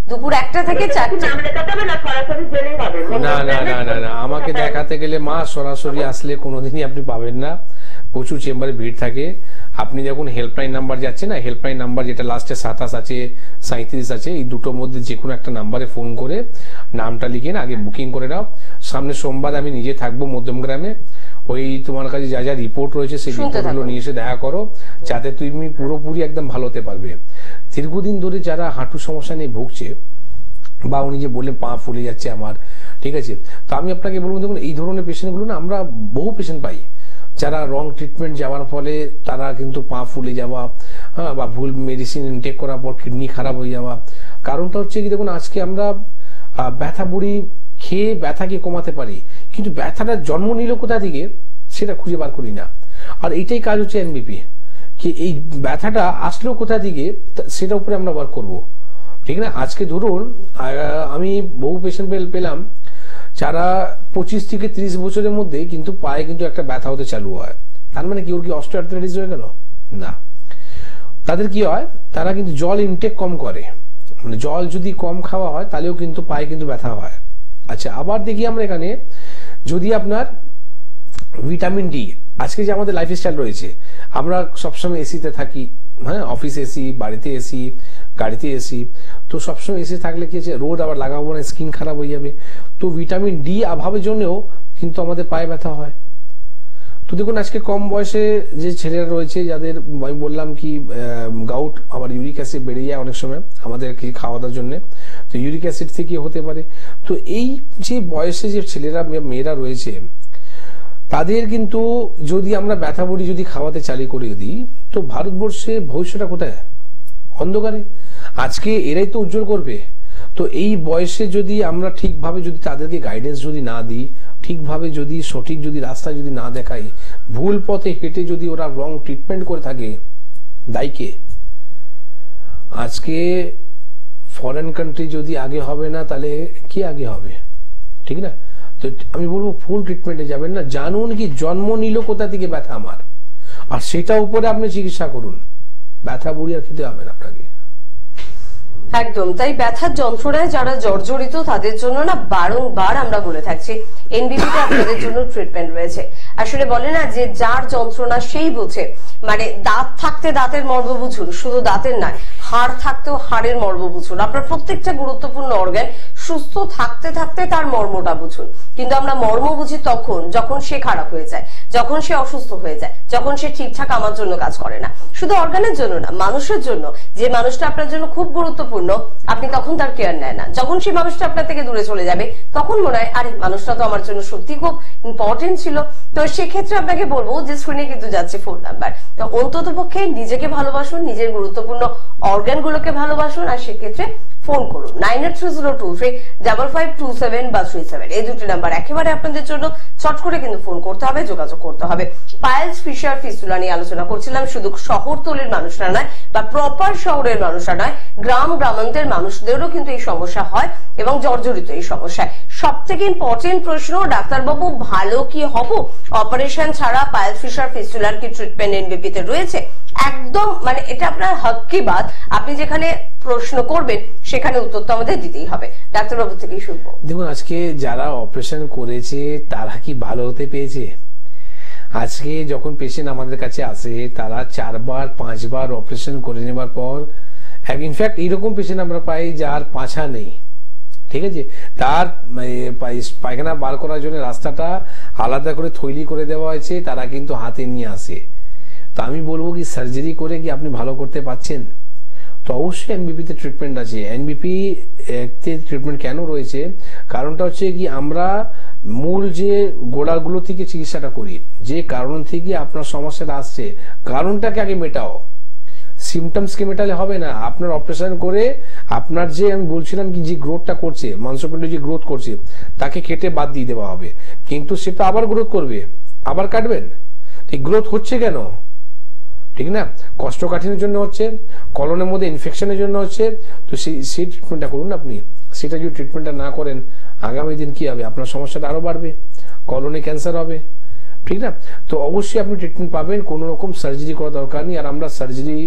দুপুর 1টা থেকে 4টে। না না না না না, আমাকে দেখাতে গেলে মা সরাসরি আসলে কোনোদিনই আপনি পাবেন না, প্রচুর চেম্বারে ভিড় থাকে। আপনি যখন হেল্পলাইন নাম্বার যাচ্ছে না, হেল্পলাইন নাম্বার যেটা লাস্টে 27 আছে, 37 আছে, এই দুটোর মধ্যে যে কোনো একটা নাম্বারে ফোন করে নামটা লিখে না আগে বুকিং করে নাও। সামনে সোমবার আমি নিজে থাকবো মধ্যমগ্রামে। ওই তোমার কাছে যা যা রিপোর্ট রয়েছে সেই রিপোর্টগুলো নিয়ে এসে দেখা করো, যাতে তুমি পুরোপুরি একদম ভালো হতে পারবে। দীর্ঘদিন ধরে যারা হাঁটু সমস্যা নিয়ে ভুগছে, বা উনি যে বললেন পা ফুলে যাচ্ছে আমার, ঠিক আছে, তো আমি আপনাকে বলবো দেখুন এই ধরনের পেশেন্টগুলো না আমরা বহু পেশেন্ট পাই, যারা রং ট্রিটমেন্ট যাওয়ার ফলে তারা কিন্তু পা ফুলে যাওয়া, হ্যাঁ, বা ভুল মেডিসিন ইনটেক করার পর কিডনি খারাপ হয়ে যাওয়া। কারণটা হচ্ছে কি দেখুন, আজকে আমরা ব্যথা বুড়ি খেয়ে ব্যথাকে কমাতে পারি, কিন্তু ব্যথাটা জন্ম নিল কোথা থেকে সেটা খুঁজে বার করি না। আর এটাই কাজ হচ্ছে এনবিপি, কি এই ব্যথাটা আসলো কোথা থেকে সেটা উপরে আমরা ওয়ার্ক করব, ঠিক না। আজকে ধরুন আমি বহু পেশেন্ট পেলাম যারা 25 থেকে 30 বছরের মধ্যে কিন্তু পায়ে কিন্তু একটা ব্যথা হতে চালু হয়। তার মানে কি ওর কি অস্টিওআর্থ্রাইটিস হয়ে গেল? না, তাদের কি হয়, তারা কিন্তু জল ইনটেক কম করে, মানে জল যদি কম খাওয়া হয় তাহলেও কিন্তু পায়ে কিন্তু ব্যথা হয়। আচ্ছা, আবার দেখি আমরা এখানে যদি আপনার ভিটামিন ডি, আজকে যে আমাদের লাইফস্টাইল রয়েছে, আমরা সবসময় এসিতে থাকি, হ্যাঁ, অফিসে এসি, বাড়িতে এসি, গাড়িতে এসি, তো সবসময় এসি থাকলে কি আছে, রোদ আবার লাগাবো না, স্কিন খারাপ হয়ে যাবে। তো ভিটামিন ডি অভাবের জন্যও কিন্তু আমাদের পায়ে ব্যথা হয়। তো দেখুন আজকে কম বয়সে যে ছেলেরা রয়েছে যাদের আমি বললাম কি গাউট, আবার ইউরিক অ্যাসিড বেড়ে যায় অনেক সময় আমাদের কি খাওয়া দাওয়ার জন্য, তো ইউরিক অ্যাসিড থেকে হতে পারে। তো এই যে বয়সে যে ছেলেরা মেয়েরা রয়েছে তাদের কিন্তু যদি আমরা ব্যথা বড়ি যদি খাওয়াতে চালু করে দিই, তো ভারতবর্ষে ভবিষ্যৎটা কোথায়? অন্ধকারে। আজকে এরাই তো উজ্জ্বল করবে। তো এই বয়সে যদি আমরা ঠিকভাবে যদি তাদেরকে গাইডেন্স যদি না দিই, ঠিকভাবে যদি সঠিক যদি রাস্তা যদি না দেখাই, ভুল পথে হেঁটে যদি ওরা রং ট্রিটমেন্ট করে থাকে, দায়ীকে? আজকে ফরেন কান্ট্রি যদি আগে হবে না তাহলে কি আগে হবে, ঠিক না। তো আমি বলবো ফুল ট্রিটমেন্টে যাবেন না, জানুন কি জন্ম নিল কোথা থেকে ব্যথা আমার, আর সেটা উপরে আপনি চিকিৎসা করুন। ব্যথা বুড়ি আর খেতে হবে না আপনাকে। একদম তাই, ব্যথার যন্ত্রণায় যারা জর্জরিত তাদের জন্য না বারংবার আমরা বলে থাকছি এনবিপিতে আপনাদের জন্য ট্রিটমেন্ট রয়েছে। আসলে বলে না যে যার যন্ত্রণা সেই বোঝে, মানে দাঁত থাকতে দাঁতের মর্ম বুঝুন, শুধু দাঁতের নয়, হাড় থাকতেও হাড়ের মর্ম বুঝুন। আপনার প্রত্যেকটা গুরুত্বপূর্ণ অর্গান সুস্থ থাকতে থাকতে তার মর্মটা বুঝুন। কিন্তু আমরা মর্ম বুঝি তখন যখন সে খারাপ হয়ে যায়, যখন সে অসুস্থ হয়ে যায়, যখন সে ঠিকঠাক আমার জন্য কাজ করে না। শুধু অর্গানের জন্য না, মানুষের জন্য, যে মানুষটা আপনার জন্য খুব গুরুত্বপূর্ণ, আপনি তখন তার কেয়ার নেয় না। যখন সেই মানুষটা আপনার থেকে দূরে চলে যাবে তখন মনে হয় আরে মানুষটা তো আমার জন্য সত্যি খুব ইম্পর্টেন্ট ছিল। তো সেক্ষেত্রে আপনাকে বলবো যে স্ক্রিনে কিন্তু যাচ্ছে ফোন নাম্বার, তো অন্তত পক্ষে নিজেকে ভালোবাসুন, নিজের গুরুত্বপূর্ণ অর্গান গুলোকে ভালোবাসুন, আর সেক্ষেত্রে ফোন করুন 9830235527 বা 37, এই দুটি নাম্বার একেবারে আপনাদের জন্য। চট করে কিন্তু ফোন করতে হবে, যোগাযোগ করতে হবে। পাইলস, ফিশার, ফিস্টুলা নিয়ে আলোচনা করছিলাম। শুধু শহরতলির মানুষরা নয় বা প্রপার শহরের মানুষরা নয়, গ্রাম গ্রামান্তের মানুষদেরও কিন্তু এই সমস্যা হয় এবং জর্জরিত এই সমস্যায়। সব থেকে ইম্পর্টেন্ট প্রশ্ন, ডাক্তারবাবু ভালো কি হব? অপারেশন ছাড়া পাইলস, ফিশার, ফিস্টুলার কি ট্রিটমেন্ট এনবিপিতে রয়েছে? একদম মানে এটা আপনার হক কি বাত, আপনি যেখানে প্রশ্ন করবেন সেখানে উত্তর তো আমাদের দিতেই হবে। ডাক্তারবাবু থেকেই শুনবো। দেখুন আজকে যারা অপারেশন করেছে তারা কি ভালো হতে পেরেছে? আজকে যখন পেশেন্ট আমাদের কাছে আসে তারা 4 বার 5 বার অপারেশন করে নেবার পর, ইনফ্যাক্ট এইরকম পেশেন্ট আমরা পাই যার পাছা নেই, ঠিক আছে, তার পায়খানা বার করার জন্য রাস্তাটা আলাদা করে থৈলি করে দেওয়া হয়েছে, তারা কিন্তু হাতে নিয়ে আসে। তো আমি বলবো কি সার্জারি করে কি আপনি ভালো করতে পারছেন? তো অবশ্যই এনবিপিতে ট্রিটমেন্ট আছে। এনবিপি তে ট্রিটমেন্ট কেন রয়েছে? কারণটা হচ্ছে কি আমরা মূল যে গোড়াগুলো থেকে চিকিৎসাটা করি, যে কারণ থেকে আপনার সমস্যাটা আসছে কারণটাকে আগে মেটাও, সিমটমসকে মেটালে হবে না। আপনার অপারেশন করে আপনার যে আমি বলছিলাম কি যে গ্রোথটা করছে, মাংসপিণ্ড যে গ্রোথ করছে তাকে কেটে বাদ দিয়ে দেওয়া হবে, কিন্তু সেটা আবার গ্রোথ করবে, আবার কাটবেন। ঠিক গ্রোথ হচ্ছে কেন? ঠিক না, কষ্টকাঠিন্যের জন্য হচ্ছে, কলনের মধ্যে ইনফেকশনের জন্য হচ্ছে। তো সেই ট্রিটমেন্টটা করুন আপনি। সেটা যদি ট্রিটমেন্টটা না করেন আগামী দিন কি হবে, আপনার সমস্যাটা আরো বাড়বে, কলনে ক্যান্সার হবে, ঠিক না। তো অবশ্যই আপনি ট্রিটমেন্ট পাবেন, কোন রকম সার্জারি করা দরকার নেই। আর আমরা সার্জারি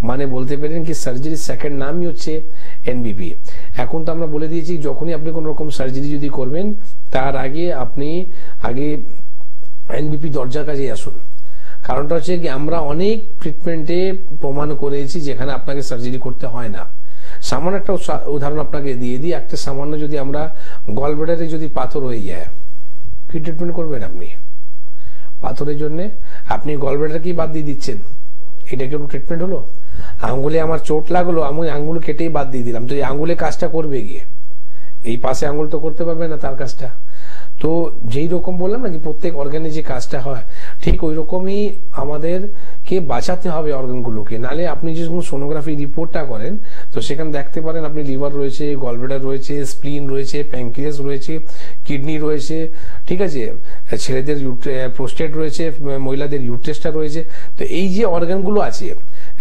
মানে বলতে পারেন কি সার্জারির সেকেন্ড নামই হচ্ছে এনবিপি। এখন তো আমরা বলে দিয়েছি যখনই আপনি কোন রকম সার্জারি যদি করবেন তার আগে আপনি এনবিপি দরজার কাছে আসুন। কারণটা হচ্ছে কি আমরা অনেক ট্রিটমেন্টে প্রমাণ করেছি যেখানে আপনাকে সার্জারি করতে হয় না। সামান্য একটা উদাহরণ আপনাকে দিয়ে দিই, একটা সামান্য যদি আমরা গলব্লাডারে যদি পাথর হয়ে যায় কি ট্রিটমেন্ট করবেন আপনি? পাথরের জন্য আপনি গলব্লাডার কি বাদ দিয়ে দিচ্ছেন, এটা কি কোনো ট্রিটমেন্ট হলো? আঙ্গুলে আমার চোট লাগলো, আমি আঙ্গুল কেটেই বাদ দিয়ে দিলাম, তো এই আঙ্গুলে কাজটা করবে গিয়ে, এই পাশে আঙ্গুল তো করতে পারবে না তার কাজটা। তো যেই রকম বললাম না যে প্রত্যেক অর্গানে যে কাজটা হয় ঠিক ওই রকমই আমাদের কে বাঁচাতে হবে অর্গানগুলোকে, নালে আপনি যে সোনোগ্রাফি রিপোর্টটা করেন তো সেখানে দেখতে পারেন আপনি লিভার রয়েছে, গলব্লাডার রয়েছে, স্প্লিন রয়েছে, প্যানক্রিয়াস রয়েছে, কিডনি রয়েছে, ঠিক আছে, ছেলেদের প্রোস্টেট রয়েছে, মহিলাদের ইউট্রেসটা রয়েছে। তো এই যে অর্গানগুলো আছে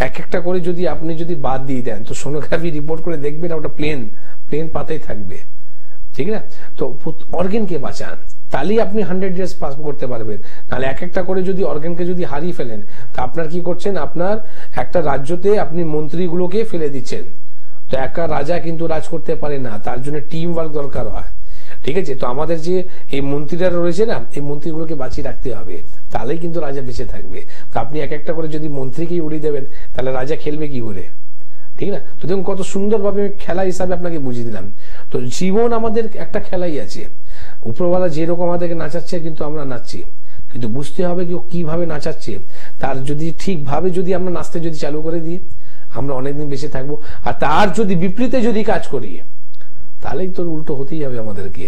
এক একটা করে যদি আপনি যদি বাদ দিয়ে দেন তো সোনোগ্রাফি রিপোর্ট করে দেখবেন ওটা প্লেন পাতাই থাকবে, ঠিক না? তো অর্গানকে বাঁচান, তাহলেই আপনি 100 ইয়ার্স পাস করতে পারবেন। নাহলে এক একটা করে যদি অর্গানকে যদি হারিয়ে ফেলেন তা আপনার কি করছেন, আপনার একটা রাজ্যতে আপনি মন্ত্রীগুলোকে ফেলে দিচ্ছেন। তো একা রাজা কিন্তু রাজ করতে পারে না, তার জন্য টিম ওয়ার্ক দরকার হয়, ঠিক আছে? তো আমাদের যে এই মন্ত্রীরা রয়েছে না, এই মন্ত্রীগুলোকে বাঁচিয়ে রাখতে হবে, তাহলেই কিন্তু রাজা বেঁচে থাকবে। তো আপনি এক একটা করে যদি মন্ত্রীকেই উড়িয়ে দেবেন তাহলে রাজা খেলবে কি করে, ঠিক না? তো দেখুন কত সুন্দরভাবে খেলা হিসাবে আপনাকে বুঝিয়ে দিলাম। তো জীবন আমাদের একটা খেলাই আছে, উপরওয়ালা যেরকম আমাদেরকে নাচাচ্ছে কিন্তু আমরা নাচছি, কিন্তু বুঝতে হবে কি ও কিভাবে নাচাচ্ছে, তার যদি ঠিকভাবে যদি আমরা নাচতে যদি চালু করে দিই আমরা অনেকদিন বেঁচে থাকবো। আর তার যদি বিপরীতে যদি কাজ করি তাহলেই তো উল্টো হতেই হবে আমাদেরকে।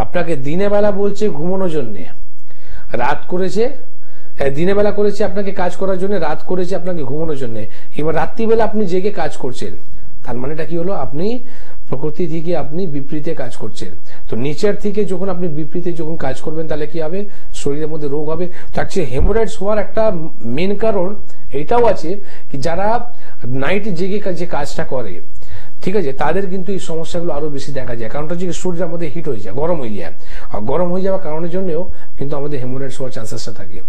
আপনাকে দিনে বেলা বলছে ঘুমানোর জন্যে, রাত করেছে, দিনে বেলা করেছে আপনাকে কাজ করার জন্য, রাত করেছে আপনাকে ঘুমানোর জন্য। এবার রাত্রিবেলা আপনি জেগে কাজ করছেন, তার মানেটা কি হলো, আপনি প্রকৃতি থেকে আপনি বিপরীতে কাজ করছেন। তো নেচার থেকে যখন আপনি বিপরীতে যখন কাজ করবেন তাহলে কি হবে, শরীরের মধ্যে রোগ হবে। তার চেয়ে হেমোরয়েডস হওয়ার একটা মেন কারণ এটাও আছে কি যারা নাইট জেগে যে কাজটা করে, ঠিক আছে, তাদের কিন্তু এই সমস্যাগুলো আরো বেশি দেখা যায়। কারণটা হচ্ছে শরীর আমাদের হিট হয়ে যায়, গরম হয়ে যায়, আর গরম হয়ে যাওয়ার কারণের জন্যও কিন্তু আমাদের হেমোরয়েডস হওয়ার চান্সেসটা থাকে।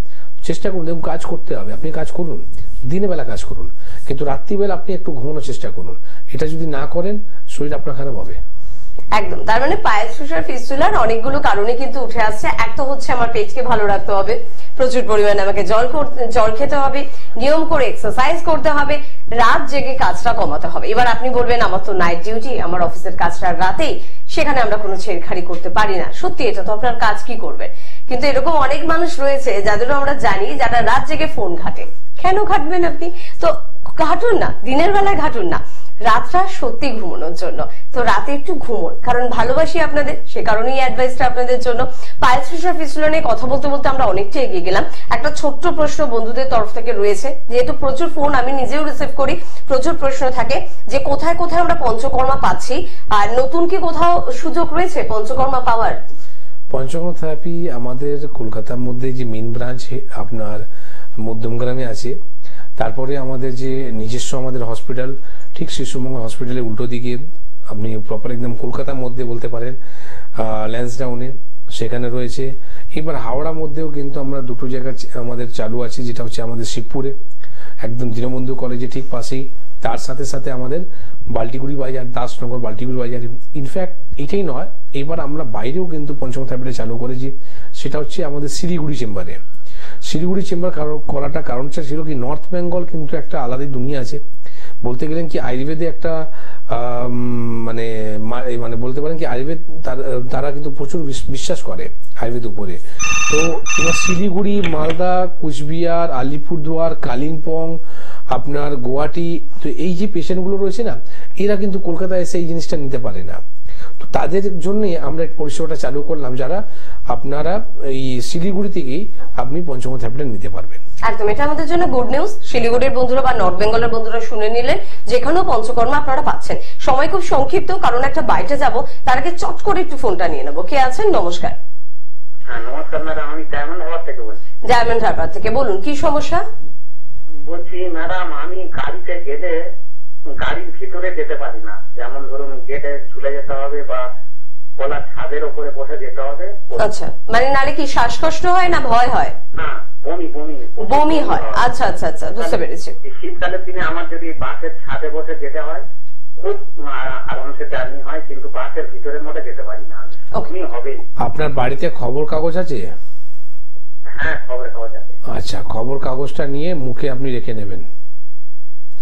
চেষ্টা করুন, দেখুন কাজ করতে হবে, আপনি কাজ করুন, দিনের বেলা কাজ করুন, কিন্তু রাত্রিবেলা আপনি একটু ঘুমানোর চেষ্টা করুন। এটা যদি না করেন শরীর আপনার খারাপ হবে। একদম, তার মানে পায়েস ফুসার ফিস্টুলার অনেকগুলো কারণে কিন্তু উঠে আসছে। এক তো হচ্ছে আমার পেটকে ভালো রাখতে হবে, প্রচুর পরিমাণে আমাকে জল খেতে হবে, নিয়ম করে এক্সারসাইজ করতে হবে, রাত জেগে কাজটা কমাতে হবে। এবার আপনি বলবেন আমার তো নাইট ডিউটি, আমার অফিসের কাজটা রাতেই, সেখানে আমরা কোনো ছেড়খাড়ি করতে পারি না। সত্যি এটা তো আপনার কাজ কি করবেন, কিন্তু এরকম অনেক মানুষ রয়েছে যাদেরও আমরা জানি যারা রাত জেগে ফোন ঘাটে। কেন ঘাটবেন আপনি? তো ঘাটুন না, দিনের বেলায় ঘাটুন না, রাতটা সত্যি ঘুমানোর জন্য। তো রাতে একটু ঘুমোন, কারণ ভালোবাসি আপনাদের, সে কারণেই অ্যাডভাইসটা আপনাদের জন্য। পায়েস ফুসার ফিস্টুলা নিয়ে কথা বলতে বলতে আমরা অনেকটা এগিয়ে গেলাম। একটা ছোট্ট প্রশ্ন বন্ধুদের তরফ থেকে রয়েছে, যেহেতু প্রচুর ফোন আমি নিজেও রিসিভ করি, প্রচুর প্রশ্ন থাকে যে কোথায় কোথায় আমরা পঞ্চকর্মা পাচ্ছি, আর নতুন কি কোথাও সুযোগ রয়েছে পঞ্চকর্মা পাওয়ার? পঞ্চকর্মা থেরাপি আমাদের কলকাতার মধ্যে যে মেন ব্রাঞ্চ আপনার মধ্যমগ্রামে আছে, তারপরে আমাদের যে নিজস্ব আমাদের হসপিটাল ঠিক শিশুমঙ্গল হসপিটালের উল্টো দিকে, আপনি প্রপার একদম কলকাতার মধ্যে বলতে পারেন ল্যান্সডাউনে, সেখানে রয়েছে। এবার হাওড়ার মধ্যেও কিন্তু আমরা দুটো জায়গা আমাদের চালু আছে, যেটা হচ্ছে আমাদের শিবপুরে একদম দীনবন্ধু কলেজে ঠিক পাশেই, তার সাথে সাথে আমাদের বাল্টিগুড়ি বাজার, দাসনগর বাল্টিগুড়ি বাজার। ইনফ্যাক্ট এটাই নয়, এবার আমরা বাইরেও কিন্তু পঞ্চকর্মা থেরাপিটা চালু করেছি, সেটা হচ্ছে আমাদের শিলিগুড়ি চেম্বারে। শিলিগুড়ি চেম্বার করাটা কারণটা ছিল কি, নর্থ বেঙ্গল কিন্তু একটা আলাদা দুনিয়া আছে, বলতে গেলেন কি আয়ুর্বেদে একটা মানে মানে বলতে পারেন কি আয়ুর্বেদ তারা কিন্তু প্রচুর বিশ্বাস করে আয়ুর্বেদ উপরে। তো এবার শিলিগুড়ি, মালদা, কুচবিহার, আলিপুরদুয়ার, কালিম্পং, আপনার গুয়াহাটি, তো এই যে পেশেন্ট গুলো রয়েছে না, এরা কিন্তু কলকাতায় এসে এই জিনিসটা নিতে পারে না। তো তাদের জন্য আমরা পরিষেবাটা চালু করলাম, যারা আপনারা এই শিলিগুড়ি থেকেই আপনি পঞ্চকর্মা থেরাপিটা নিতে পারবেন। একদম, এটা আমাদের জন্য গুড নিউজ। শিলিগুড়ির বন্ধুরা বা নর্থ বেঙ্গলের বন্ধুরা শুনে নিলেন, যেখানেও পঞ্চকর্মা আপনারা পাচ্ছেন। সময় খুব সংক্ষিপ্ত, কারণ একটা বাইরে যাব, তার আগে চট করে একটু ফোনটা নিয়ে নেবো। কে আছেন? নমস্কার। হ্যাঁ নমস্কার ম্যাডাম, আমি ডায়মন্ড হারবার থেকে বলছি। ডায়মন্ড হারবার থেকে বলুন, কি সমস্যা? বলছি ম্যাডাম, আমি গাড়িতে গেলে গাড়ির ভিতরে যেতে পারি না, যেমন ধরুন গেটে ঝুলে যেতে হবে বা খোলা ছাদের উপরে বসে যেতে হবে। আচ্ছা, মানে নালে কি শ্বাসকষ্ট হয় না ভয় হয়? না, বমি হয়। আচ্ছা আচ্ছা আচ্ছা, বুঝতে পেরেছি। শীতকালের দিনে আমার যদি বাসের ছাদে বসে যেতে হয় খুব আরামসে জার্নি হয়, কিন্তু বাসের ভিতরের মধ্যে যেতে পারি না, হবে। আপনার বাড়িতে খবর কাগজ আছে? হ্যাঁ, খবরের কাগজ আছে। আচ্ছা, খবর কাগজটা নিয়ে মুখে আপনি রেখে নেবেন।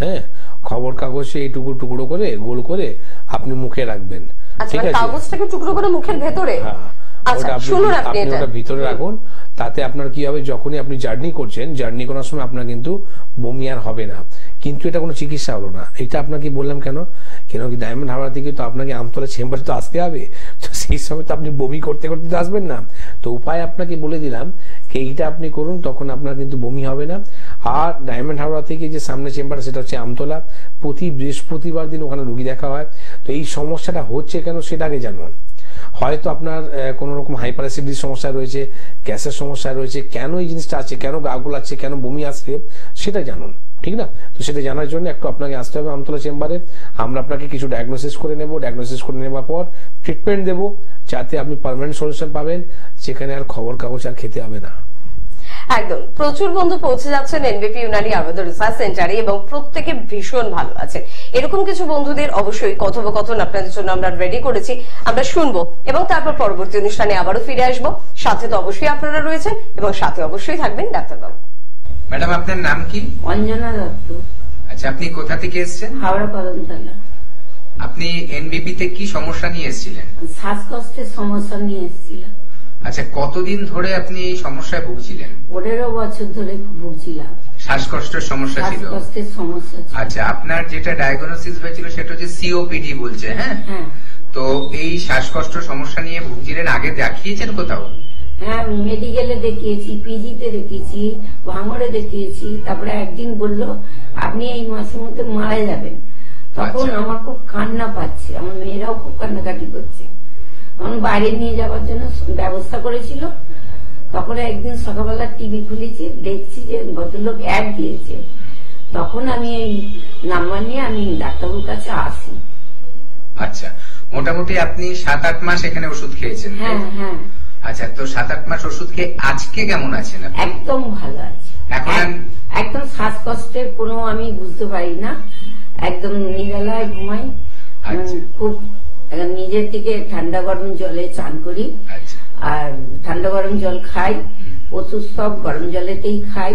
হ্যাঁ, খবর কাগজে এইটুকু টুকরো করে গোল করে আপনি মুখে রাখবেন, ঠিক আছে? কাগজটাকে টুকরো করে মুখের ভেতরে? আচ্ছা, শুনুন, আপনি ওটা ভিতরে রাখুন। তাতে আপনার কি হবে, যখনই আপনি জার্নি করছেন, জার্নি করার সময় আপনার কিন্তু বমি আর হবে না। কিন্তু এটা কোনো চিকিৎসা হলো না। এটা আপনাকে বললাম কেন কি ডায়মন্ড হারবার থেকে তো আপনাকে আমতলা চেম্বারে তো আসতে হবে, তো সেই সময় তো আপনি বমি করতে করতে আসবেন না। তো উপায় আপনাকে বলে দিলাম, এইটা আপনি করুন, তখন আপনার কিন্তু বমি হবে না। আর ডায়মন্ড হাওড়া থেকে যে সামনে চেম্বার সেটা হচ্ছে আমতলা, প্রতি বৃহস্পতিবার দিন ওখানে রুগী দেখা হয়। তো এই সমস্যাটা হচ্ছে কেন সেটা আগে জানুন। হয়তো আপনার কোন রকম হাইপার অ্যাসিডিটির সমস্যা রয়েছে, গ্যাসের সমস্যা রয়েছে, কেন এই জিনিসটা আছে, কেন গা গোলাচ্ছে, কেন বমি আসছে সেটা জানুন, ঠিক না? তো সেটা জানার জন্য একটু আপনাকে আসতে হবে আমতলা চেম্বারে। আমরা আপনাকে কিছু ডায়াগনোসিস করে নেব, ডায়াগনোসিস করে নেওয়ার পর ট্রিটমেন্ট দেব, যাতে আপনি পার্মানেন্ট সলিউশন পাবেন, যেখানে আর খবর কাগজ আর খেতে হবে না। একদম, প্রচুর বন্ধু পৌঁছে যাচ্ছেন এনবিপি ইউনানি আয়ুর্বেদ রিসার্চ সেন্টারে এবং প্রত্যেকে ভীষণ ভালো আছে। এরকম কিছু বন্ধুদের অবশ্যই কথোপকথন আপনাদের জন্য আমরা রেডি করেছি, আমরা শুনবো এবং তারপর পরবর্তী অনুষ্ঠানে আবারও ফিরে আসবো। সাথে তো অবশ্যই আপনারা রয়েছেন এবং সাথে অবশ্যই থাকবেন ডাক্তারবাবু। ম্যাডাম, আপনার নাম কি? অঞ্জনা দত্ত। আচ্ছা, আপনি কোথা থেকে এসেছেন? হাওড়া কদমতলা। আপনি এনবিপি তে কি সমস্যা নিয়ে এসেছিলেন? শ্বাসকষ্টের সমস্যা নিয়ে এসেছিলাম। আচ্ছা, কতদিন ধরে আপনি এই সমস্যায় ভুগছিলেন? 15 বছর ধরে ভুগছিলাম। শ্বাসকষ্টের সমস্যা ছিল? শ্বাসকষ্টের সমস্যা ছিল। আচ্ছা, আপনার যেটা ডায়াগনোসিস হয়েছিল সেটা হচ্ছে সিওপিডি বলছে, হ্যাঁ? হ্যাঁ। তো এই শ্বাসকষ্ট সমস্যা নিয়ে ভুগছিলেন, আগে দেখিয়েছেন কোথাও? হ্যাঁ, মেডিকেলে দেখিয়েছি, পিজিতে দেখিয়েছি, ভাঙড়ে দেখিয়েছি। তারপরে একদিন বললো আপনি এই মাসের মধ্যে মারা যাবেন। তখন আমার খুব কান্না পাচ্ছে, আমার মেয়েরাও খুব কান্নাকাটি করছে। তখন বাইরে নিয়ে যাওয়ার জন্য ব্যবস্থা করেছিল। তখন একদিন সকালবেলা টিভি খুলেছি, দেখছি যে ভদ্রলোক অ্যাড দিয়েছে। তখন আমি এই নাম্বার নিয়ে আমি ডাক্তারবাবুর কাছে আসি। আচ্ছা, মোটামুটি আপনি 7-8 মাস এখানে ওষুধ খেয়েছেন? হ্যাঁ হ্যাঁ। আচ্ছা, তো 7-8 মাস ওষুধ খেয়ে আজকে কেমন আছেন? একদম ভালো আছে। এখন একদম শ্বাসকষ্টের কোনো আমি বুঝতে পারি না, একদম নিরালায় ঘুমাই। খুব নিজের থেকে ঠান্ডা গরম জলে চান করি, আর ঠান্ডা গরম জল খাই, ওষুধ সব গরম জলেতেই খাই।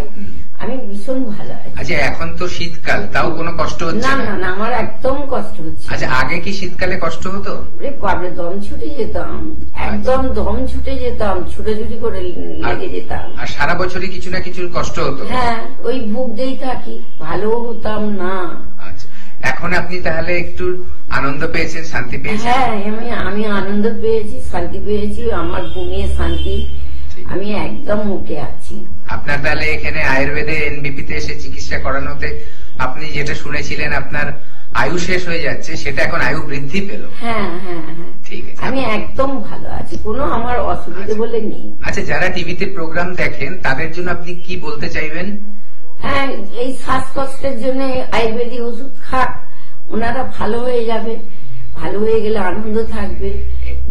আমি ভীষণ ভালো আছি। আচ্ছা, এখন তো শীতকাল, তাও কোনো কষ্ট হচ্ছে না? না না, আমার একদম কষ্ট হচ্ছে। আচ্ছা, আগে কি শীতকালে কষ্ট হতো? বাবরে, দম ছুটে যেতাম, একদম দম ছুটে যেতাম, ছুটোছুটি করে লেগে যেতাম। আর সারা বছরই কিছু না কিছু কষ্ট হতো? হ্যাঁ, ওই ভুগতেই থাকি, ভালো হতাম না। আচ্ছা, এখন আপনি তাহলে একটু আনন্দ পেয়েছেন, শান্তি পেয়েছেন? হ্যাঁ, আমি আনন্দ পেয়েছি, শান্তি পেয়েছি, আমার ঘুমিয়ে শান্তি, আমি একদম মুখে আছি। আপনার তাহলে এখানে আয়ুর্বেদে এনবিপি তে এসে চিকিৎসা করানোতে আপনি যেটা শুনেছিলেন আপনার আয়ু শেষ হয়ে যাচ্ছে, সেটা এখন আয়ু বৃদ্ধি পেল? হ্যাঁ হ্যাঁ হ্যাঁ, ঠিক আছে, আমি একদম ভালো আছি, কোনো আমার অসুবিধা বলে নেই। আচ্ছা, যারা টিভিতে প্রোগ্রাম দেখেন তাদের জন্য আপনি কি বলতে চাইবেন? হ্যাঁ, এই শ্বাসকষ্টের জন্য আয়ুর্বেদিক ওষুধ খাক, ওনারা ভালো হয়ে যাবে, ভালো হয়ে গেলে আনন্দ থাকবে।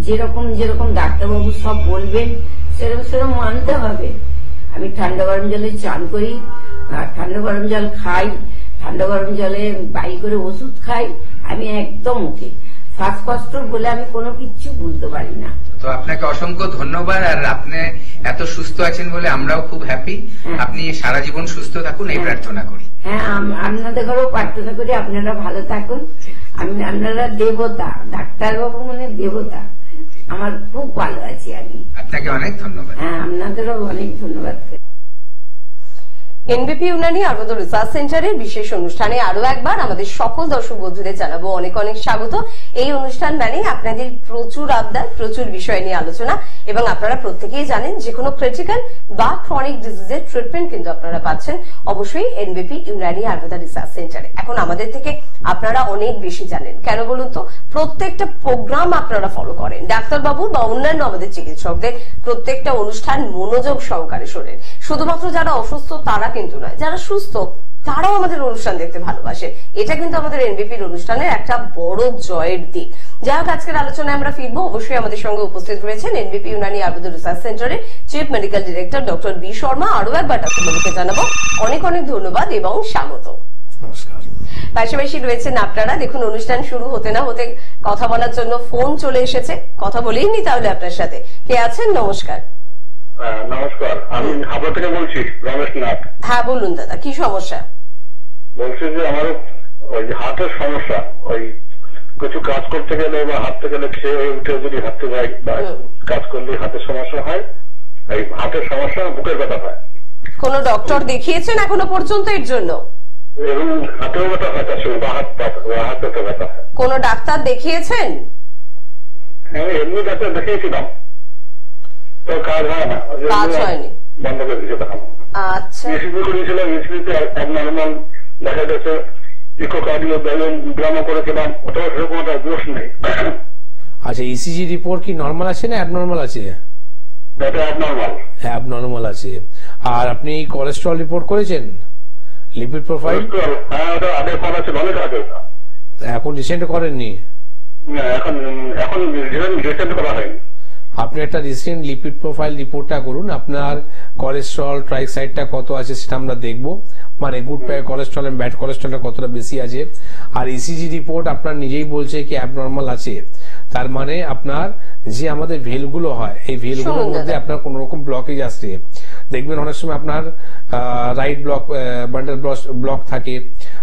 যেরকম যেরকম ডাক্তারবাবু সব বলবেন সেরকম সেরকম মানতে হবে। আমি ঠান্ডা গরম জলে চান করি, আর ঠান্ডা গরম জল খাই, ঠান্ডা গরম জলে বাই করে ওষুধ খাই, আমি একদম ওকে। শ্বাসকষ্ট বলে আমি কোনো কিছু বুঝতে পারি না। তো আপনাকে অসংখ্য ধন্যবাদ, আর আপনি এত সুস্থ আছেন বলে আমরাও খুব হ্যাপি। আপনি সারা জীবন সুস্থ থাকুন, এই প্রার্থনা করি। হ্যাঁ, আপনাদের ঘরেও প্রার্থনা করি আপনারা ভালো থাকুন। আপনারা দেবতা, ডাক্তারবাবু মানে দেবতা। আমার খুব ভালো আছি আমি। আপনাকে অনেক ধন্যবাদ। হ্যাঁ, আপনাদেরও অনেক ধন্যবাদ। এনবিপি ইউনানি আয়ুর্বেদ রিসার্চ সেন্টারের বিশেষ অনুষ্ঠানে আরো একবার আমাদের সকল দর্শক বন্ধুদের জানাবো অনেক অনেক স্বাগত। এই অনুষ্ঠান মানে আপনাদের প্রচুর আবদার, প্রচুর বিষয় নিয়ে আলোচনা, এবং আপনারা প্রত্যেকেই জানেন যে কোনো ক্রিটিক্যাল বা ক্রনিক ডিজিজের ট্রিটমেন্ট কিন্তু আপনারা পাচ্ছেন অবশ্যই এনবিপি ইউনানি আয়ুর্বেদ রিসার্চ সেন্টারে। এখন আমাদের থেকে আপনারা অনেক বেশি জানেন, কেন বলুন তো? প্রত্যেকটা প্রোগ্রাম আপনারা ফলো করেন, ডাক্তারবাবু বা অন্যান্য আমাদের চিকিৎসকদের প্রত্যেকটা অনুষ্ঠান মনোযোগ সহকারে শোনেন। শুধুমাত্র যারা অসুস্থ তারা কিন্তু নয়, যারা সুস্থ তারাও আমাদের অনুষ্ঠান দেখতে ভালোবাসে। এটা কিন্তু আমাদের এনবিপির অনুষ্ঠানের একটা বড় জয়ের দিক। যাই হোক, আজকের আলোচনায় আমরা ফিরবো। অবশ্যই আমাদের সঙ্গে উপস্থিত রয়েছেন এনবিপি ইউনানি আয়ুর্বেদ রিসার্চ সেন্টারের chief medical director doctor B Sharma. আরো একবার ডাক্তারবাবুকে জানাবো অনেক অনেক ধন্যবাদ এবং স্বাগত। নমস্কার। পাশাপাশি রয়েছেন আপনারা। দেখুন, অনুষ্ঠান শুরু হতে না হতে কথা বলার জন্য ফোন চলে এসেছে, কথা বলেই নি তাহলে আপনার সাথে। কে আছেন? নমস্কার। নমস্কার, আমি হাবড়া থেকে বলছি, রমেশ নাথ। হ্যাঁ বলুন দাদা, কি সমস্যা? বলছি যে আমার ওই হাতের সমস্যা, ওই কিছু কাজ করতে গেলে বা হাঁটতে গেলে খেয়ে উঠে যদি হাঁটতে যাই বা কাজ করলে হাতের সমস্যা হয়, এই হাতের সমস্যা, বুকের ব্যথা হয়। কোন ডক্টর দেখিয়েছেন এখনো পর্যন্ত এর জন্য? এবং হাতেও ব্যথা হয়, তার সঙ্গে হাতে ব্যথা হয়। কোন ডাক্তার দেখিয়েছেন? হ্যাঁ, এমনি ডাক্তার দেখিয়েছিলাম, তো কাজ হয় না, কাজ হয়নি, বন্ধ করে দিয়েছে। আচ্ছা, ইসিজি করেছিলাম, ইসিজিতে অ্যাবনর্মাল দেখা গেছে, ইকোকার্ডিওগ্রামও করেছিলাম, ওটাও সেরকম একটা দোষ নেই। আচ্ছা, ইসিজি রিপোর্ট কি নর্মাল আছে না অ্যাবনর্মাল আছে? এটা অ্যাবনর্মাল। অ্যাবনর্মাল আছে। আর আপনি কোলেস্টেরল রিপোর্ট করেছেন, লিপিড প্রোফাইল? হ্যাঁ, ওটা আগে করা ছিল, অনেক আগে। এখন রিসেন্ট করেননি? এখন এখন রিসেন্ট করা হয়নি। আপনি একটা রিসেন্ট লিপিড প্রোফাইল রিপোর্টটা করুন, আপনার কোলেস্টেরল ট্রাইসাইডটা কত আছে সেটা আমরা দেখব, মানে গুড কোলেস্টেরল এবং ব্যাড কোলেস্টেরলটা কতটা বেশি আছে। আর ইসিজি রিপোর্ট আপনার নিজেই বলছে কি অ্যাবনর্মাল আছে, তার মানে আপনার যে আমাদের ভেলগুলো হয় এই ভেলগুলোর মধ্যে আপনার কোন রকম ব্লকেজ আসছে। দেখবেন অনেক সময় আপনার রাইট ব্লক বান্ডাল ব্লক থাকে,